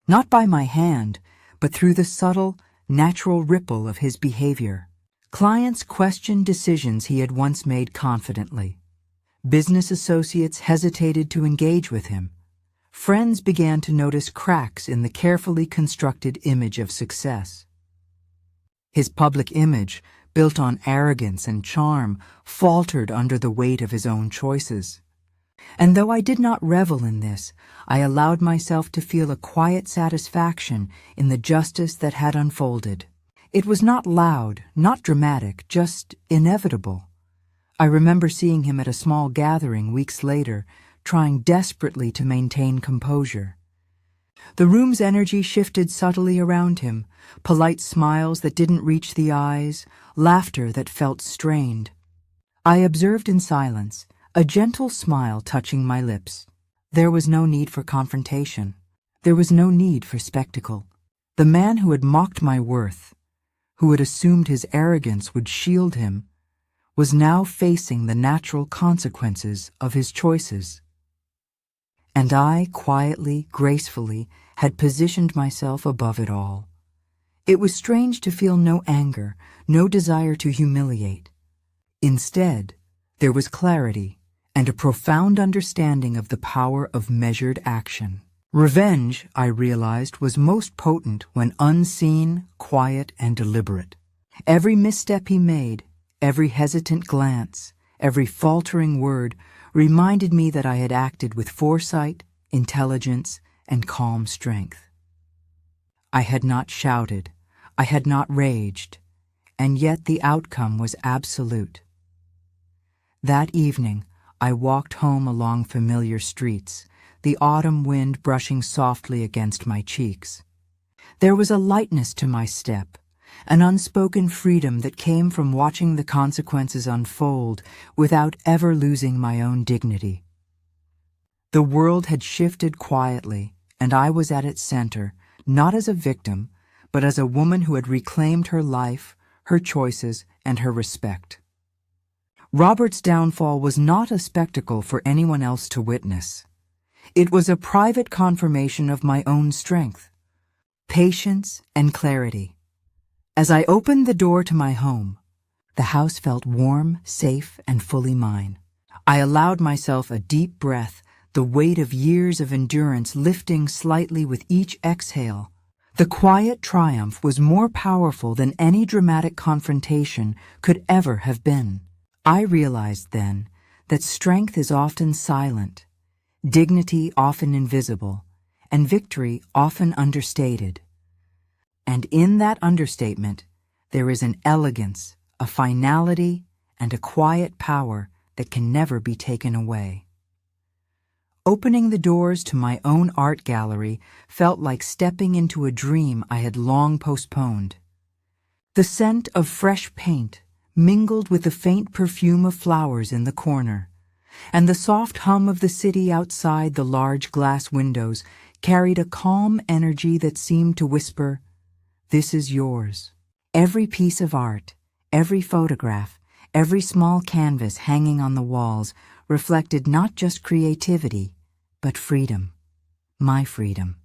not by my hand, but through the subtle, natural ripple of his behavior. Clients questioned decisions he had once made confidently. Business associates hesitated to engage with him. Friends began to notice cracks in the carefully constructed image of success. His public image, built on arrogance and charm, faltered under the weight of his own choices. And though I did not revel in this, I allowed myself to feel a quiet satisfaction in the justice that had unfolded. It was not loud, not dramatic, just inevitable. I remember seeing him at a small gathering weeks later, trying desperately to maintain composure. The room's energy shifted subtly around him, polite smiles that didn't reach the eyes, laughter that felt strained. I observed in silence, a gentle smile touching my lips. There was no need for confrontation. There was no need for spectacle. The man who had mocked my worth, who had assumed his arrogance would shield him, was now facing the natural consequences of his choices. And I, quietly, gracefully, had positioned myself above it all. It was strange to feel no anger, no desire to humiliate. Instead, there was clarity and a profound understanding of the power of measured action. Revenge, I realized, was most potent when unseen, quiet, and deliberate. Every misstep he made, every hesitant glance, every faltering word reminded me that I had acted with foresight, intelligence, and calm strength. I had not shouted, I had not raged, and yet the outcome was absolute. That evening, I walked home along familiar streets, the autumn wind brushing softly against my cheeks. There was a lightness to my step, an unspoken freedom that came from watching the consequences unfold without ever losing my own dignity. The world had shifted quietly, and I was at its center, not as a victim, but as a woman who had reclaimed her life, her choices, and her respect. Robert's downfall was not a spectacle for anyone else to witness. It was a private confirmation of my own strength, patience, and clarity. As I opened the door to my home, the house felt warm, safe, and fully mine. I allowed myself a deep breath, the weight of years of endurance lifting slightly with each exhale. The quiet triumph was more powerful than any dramatic confrontation could ever have been. I realized then that strength is often silent, dignity often invisible, and victory often understated. And in that understatement, there is an elegance, a finality, and a quiet power that can never be taken away. Opening the doors to my own art gallery felt like stepping into a dream I had long postponed. The scent of fresh paint mingled with the faint perfume of flowers in the corner, and the soft hum of the city outside the large glass windows carried a calm energy that seemed to whisper, "This is yours." Every piece of art, every photograph, every small canvas hanging on the walls reflected not just creativity, but freedom, my freedom.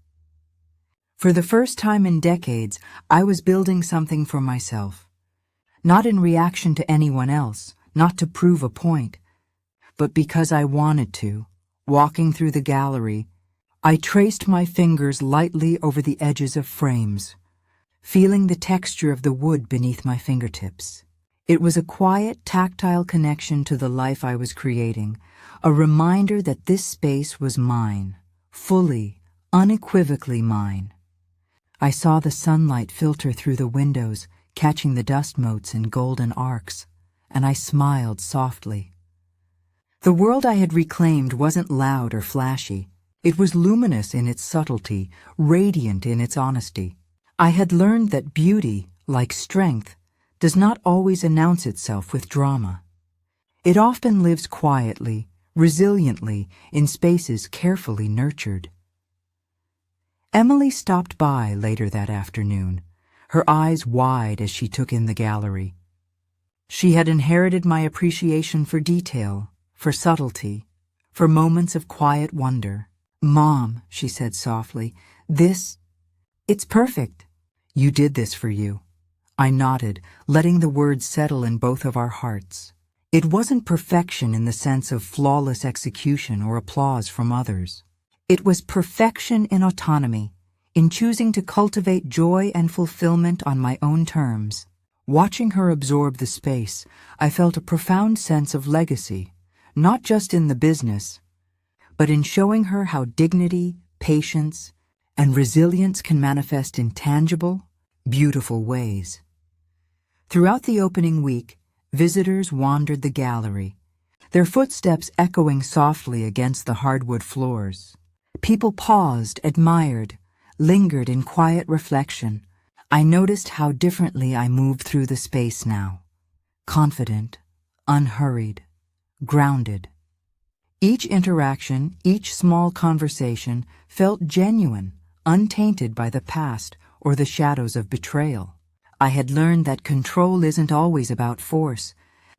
For the first time in decades, I was building something for myself. Not in reaction to anyone else, not to prove a point, but because I wanted to. Walking through the gallery, I traced my fingers lightly over the edges of frames, feeling the texture of the wood beneath my fingertips. It was a quiet, tactile connection to the life I was creating, a reminder that this space was mine, fully, unequivocally mine. I saw the sunlight filter through the windows, catching the dust motes in golden arcs, and I smiled softly. The world I had reclaimed wasn't loud or flashy. It was luminous in its subtlety, radiant in its honesty. I had learned that beauty, like strength, does not always announce itself with drama. It often lives quietly, resiliently, in spaces carefully nurtured. Emily stopped by later that afternoon, her eyes wide as she took in the gallery. She had inherited my appreciation for detail, for subtlety, for moments of quiet wonder. "Mom," she said softly, it's perfect. You did this for you." I nodded, letting the words settle in both of our hearts. It wasn't perfection in the sense of flawless execution or applause from others. It was perfection in autonomy, in choosing to cultivate joy and fulfillment on my own terms. Watching her absorb the space, I felt a profound sense of legacy, not just in the business, but in showing her how dignity, patience, and resilience can manifest in tangible, beautiful ways. Throughout the opening week, visitors wandered the gallery, their footsteps echoing softly against the hardwood floors. People paused, admired, lingered in quiet reflection, I noticed how differently I moved through the space now. Confident, unhurried, grounded. Each interaction, each small conversation felt genuine, untainted by the past or the shadows of betrayal. I had learned that control isn't always about force.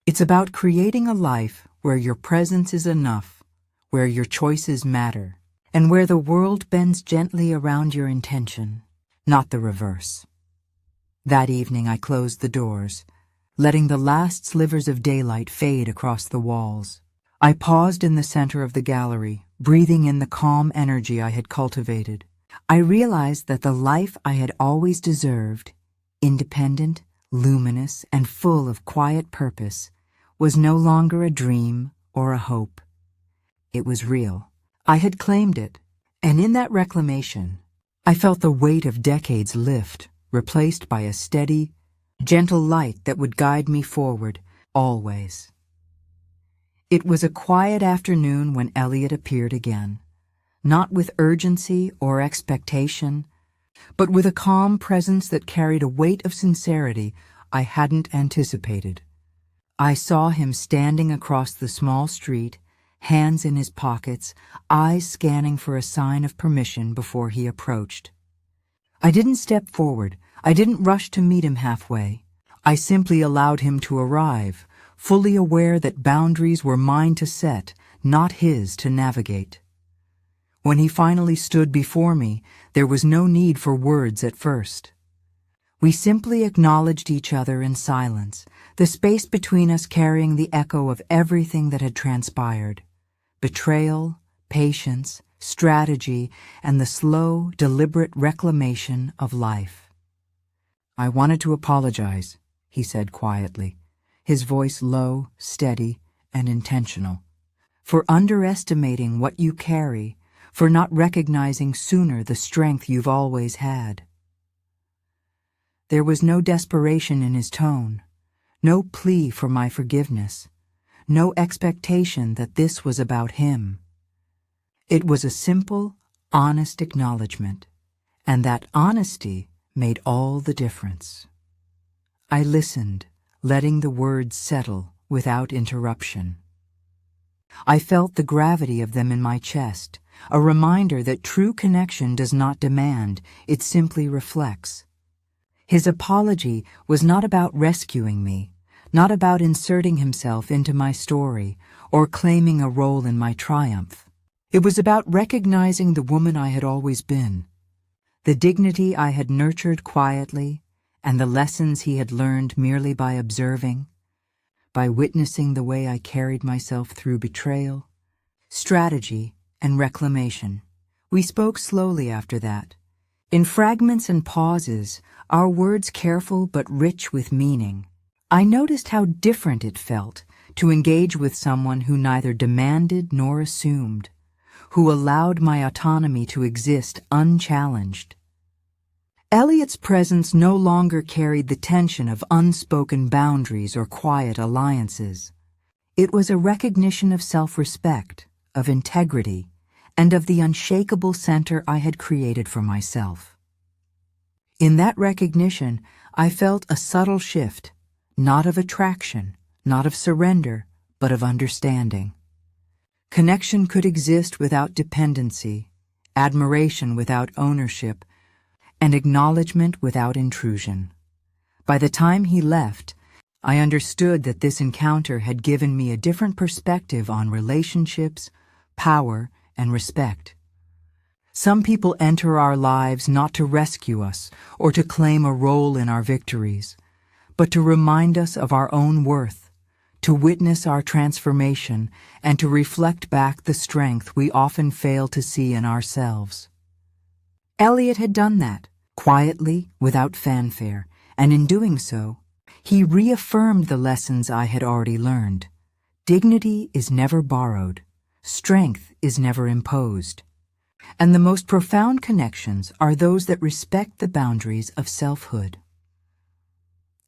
It's about creating a life where your presence is enough, where your choices matter, and where the world bends gently around your intention, not the reverse. That evening I closed the doors, letting the last slivers of daylight fade across the walls. I paused in the center of the gallery, breathing in the calm energy I had cultivated. I realized that the life I had always deserved, independent, luminous, and full of quiet purpose, was no longer a dream or a hope. It was real. I had claimed it, and in that reclamation, I felt the weight of decades lift, replaced by a steady, gentle light that would guide me forward, always. It was a quiet afternoon when Elliot appeared again, not with urgency or expectation, but with a calm presence that carried a weight of sincerity I hadn't anticipated. I saw him standing across the small street, hands in his pockets, eyes scanning for a sign of permission before he approached. I didn't step forward. I didn't rush to meet him halfway. I simply allowed him to arrive, fully aware that boundaries were mine to set, not his to navigate. When he finally stood before me, there was no need for words at first. We simply acknowledged each other in silence, the space between us carrying the echo of everything that had transpired: betrayal, patience, strategy, and the slow, deliberate reclamation of life. "I wanted to apologize," he said quietly, his voice low, steady, and intentional, "for underestimating what you carry, for not recognizing sooner the strength you've always had." There was no desperation in his tone, no plea for my forgiveness, no expectation that this was about him. It was a simple, honest acknowledgement, and that honesty made all the difference. I listened, letting the words settle without interruption. I felt the gravity of them in my chest, a reminder that true connection does not demand, it simply reflects. His apology was not about rescuing me, not about inserting himself into my story or claiming a role in my triumph. It was about recognizing the woman I had always been, the dignity I had nurtured quietly, and the lessons he had learned merely by observing, by witnessing the way I carried myself through betrayal, strategy, and reclamation. We spoke slowly after that, in fragments and pauses, our words careful but rich with meaning. I noticed how different it felt to engage with someone who neither demanded nor assumed, who allowed my autonomy to exist unchallenged. Elliot's presence no longer carried the tension of unspoken boundaries or quiet alliances. It was a recognition of self-respect, of integrity, and of the unshakable center I had created for myself. In that recognition, I felt a subtle shift, not of attraction, not of surrender, but of understanding. Connection could exist without dependency, admiration without ownership, and acknowledgement without intrusion. By the time he left, I understood that this encounter had given me a different perspective on relationships, power, and respect. Some people enter our lives not to rescue us or to claim a role in our victories, but to remind us of our own worth, to witness our transformation, and to reflect back the strength we often fail to see in ourselves. Elliot had done that, quietly, without fanfare, and in doing so, he reaffirmed the lessons I had already learned. Dignity is never borrowed. Strength is never imposed. And the most profound connections are those that respect the boundaries of selfhood.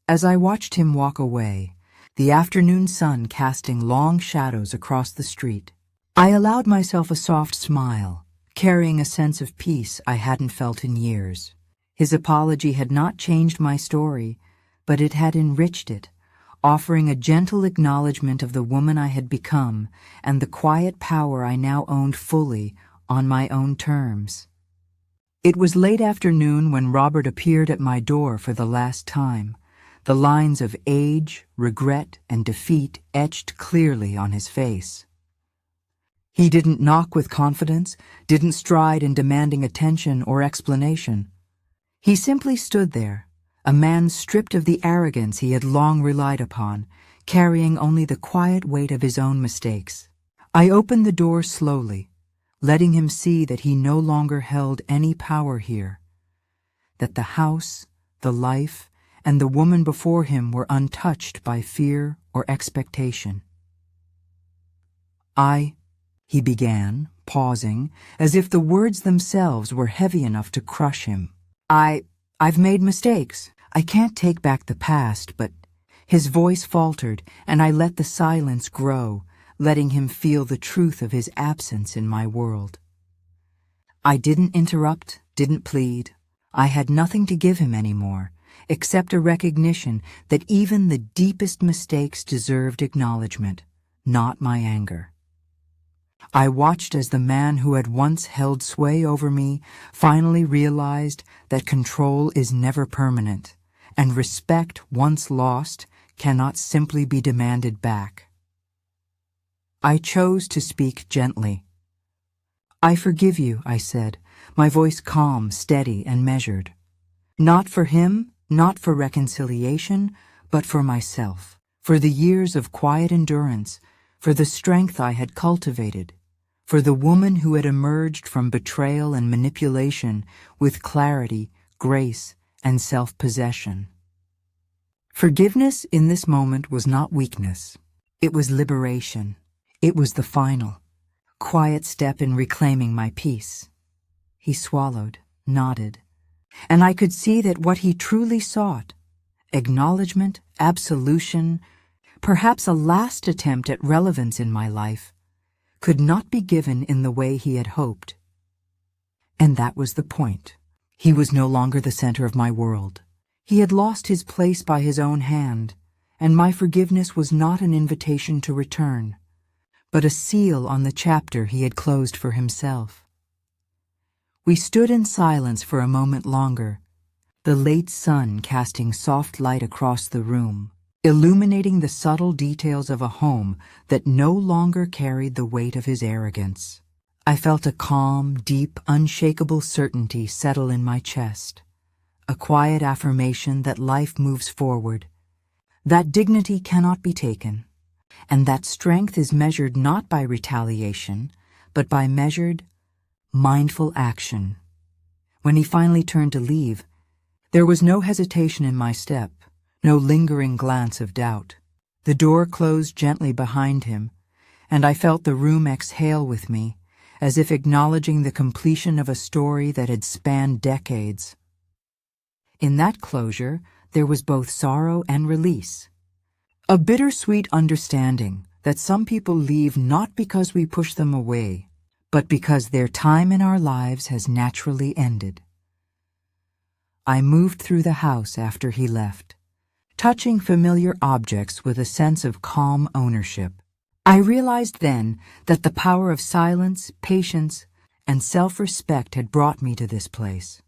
As I watched him walk away, the afternoon sun casting long shadows across the street, I allowed myself a soft smile, carrying a sense of peace I hadn't felt in years. His apology had not changed my story, but it had enriched it, offering a gentle acknowledgement of the woman I had become and the quiet power I now owned fully on my own terms. It was late afternoon when Robert appeared at my door for the last time, the lines of age, regret, and defeat etched clearly on his face. He didn't knock with confidence, didn't stride in demanding attention or explanation. He simply stood there, a man stripped of the arrogance he had long relied upon, carrying only the quiet weight of his own mistakes. I opened the door slowly, letting him see that he no longer held any power here, that the house, the life, and the woman before him were untouched by fear or expectation. He began, pausing, as if the words themselves were heavy enough to crush him. I've made mistakes. I can't take back the past, but his voice faltered, and I let the silence grow, letting him feel the truth of his absence in my world. I didn't interrupt, didn't plead. I had nothing to give him anymore, except a recognition that even the deepest mistakes deserved acknowledgement, not my anger. I watched as the man who had once held sway over me finally realized that control is never permanent, and respect once lost cannot simply be demanded back. I chose to speak gently. "I forgive you," I said, my voice calm, steady, and measured. Not for him, not for reconciliation, but for myself, for the years of quiet endurance, for the strength I had cultivated, for the woman who had emerged from betrayal and manipulation with clarity, grace, and self-possession. Forgiveness in this moment was not weakness. It was liberation. It was the final, quiet step in reclaiming my peace. He swallowed, nodded, and I could see that what he truly sought, acknowledgement, absolution, perhaps a last attempt at relevance in my life, could not be given in the way he had hoped. And that was the point. He was no longer the center of my world. He had lost his place by his own hand, and my forgiveness was not an invitation to return, but a seal on the chapter he had closed for himself. We stood in silence for a moment longer, the late sun casting soft light across the room, illuminating the subtle details of a home that no longer carried the weight of his arrogance. I felt a calm, deep, unshakable certainty settle in my chest, a quiet affirmation that life moves forward, that dignity cannot be taken, and that strength is measured not by retaliation, but by measured, mindful action. When he finally turned to leave, there was no hesitation in my step, no lingering glance of doubt. The door closed gently behind him, and I felt the room exhale with me, as if acknowledging the completion of a story that had spanned decades. In that closure, there was both sorrow and release. A bittersweet understanding that some people leave not because we push them away, but because their time in our lives has naturally ended. I moved through the house after he left, touching familiar objects with a sense of calm ownership. I realized then that the power of silence, patience, and self-respect had brought me to this place,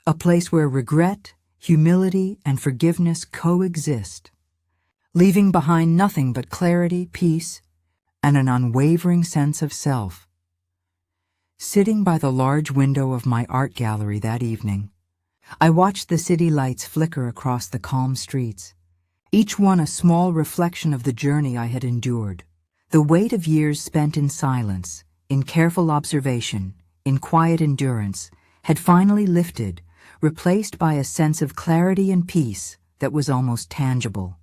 a place where regret, humility, and forgiveness coexist, leaving behind nothing but clarity, peace, and an unwavering sense of self. Sitting by the large window of my art gallery that evening, I watched the city lights flicker across the calm streets, each one a small reflection of the journey I had endured. The weight of years spent in silence, in careful observation, in quiet endurance, had finally lifted, replaced by a sense of clarity and peace that was almost tangible.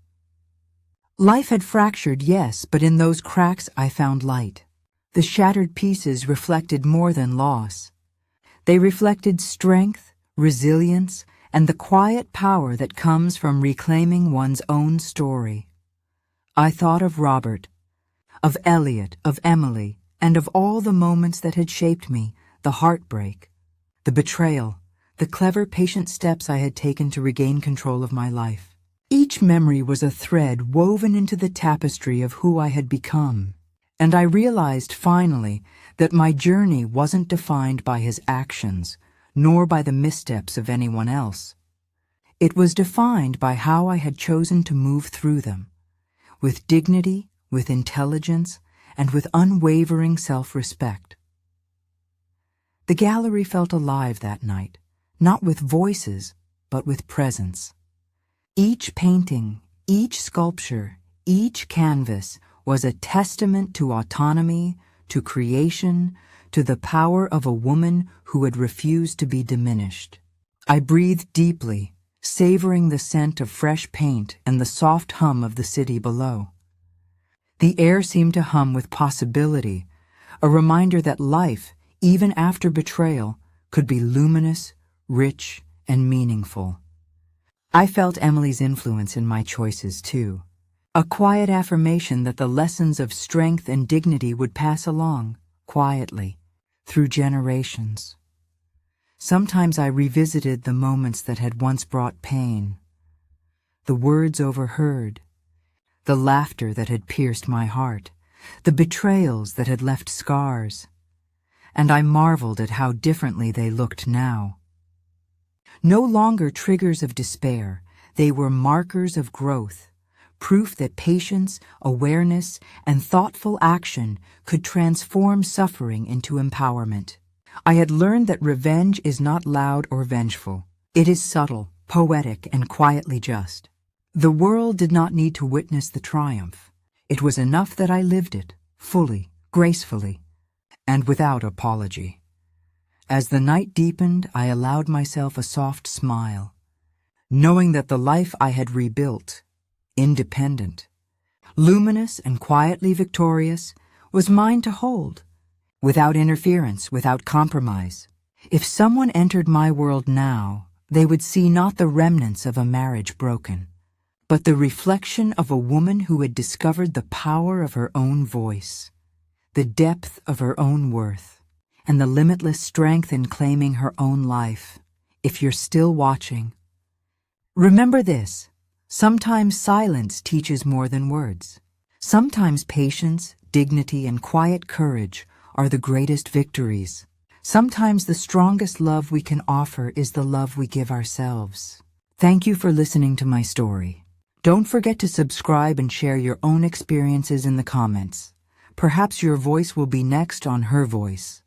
Life had fractured, yes, but in those cracks I found light. The shattered pieces reflected more than loss. They reflected strength, resilience, and the quiet power that comes from reclaiming one's own story. I thought of Robert, of Elliot, of Emily, and of all the moments that had shaped me, the heartbreak, the betrayal, the clever, patient steps I had taken to regain control of my life. Each memory was a thread woven into the tapestry of who I had become, and I realized finally that my journey wasn't defined by his actions, nor by the missteps of anyone else. It was defined by how I had chosen to move through them, with dignity, with intelligence, and with unwavering self-respect. The gallery felt alive that night, not with voices, but with presence. Each painting, each sculpture, each canvas was a testament to autonomy, to creation, to the power of a woman who had refused to be diminished. I breathed deeply, savoring the scent of fresh paint and the soft hum of the city below. The air seemed to hum with possibility, a reminder that life, even after betrayal, could be luminous, rich, and meaningful. I felt Emily's influence in my choices, too. A quiet affirmation that the lessons of strength and dignity would pass along, quietly, through generations. Sometimes I revisited the moments that had once brought pain, the words overheard, the laughter that had pierced my heart, the betrayals that had left scars, and I marveled at how differently they looked now. No longer triggers of despair, they were markers of growth, proof that patience, awareness, and thoughtful action could transform suffering into empowerment. I had learned that revenge is not loud or vengeful. It is subtle, poetic, and quietly just. The world did not need to witness the triumph. It was enough that I lived it, fully, gracefully, and without apology. As the night deepened, I allowed myself a soft smile, knowing that the life I had rebuilt, independent, luminous and quietly victorious, was mine to hold, without interference, without compromise. If someone entered my world now, they would see not the remnants of a marriage broken, but the reflection of a woman who had discovered the power of her own voice, the depth of her own worth, and the limitless strength in claiming her own life. If you're still watching, remember this: sometimes silence teaches more than words. Sometimes patience, dignity, and quiet courage are the greatest victories. Sometimes the strongest love we can offer is the love we give ourselves. Thank you for listening to my story. Don't forget to subscribe and share your own experiences in the comments. Perhaps your voice will be next on Her Voice.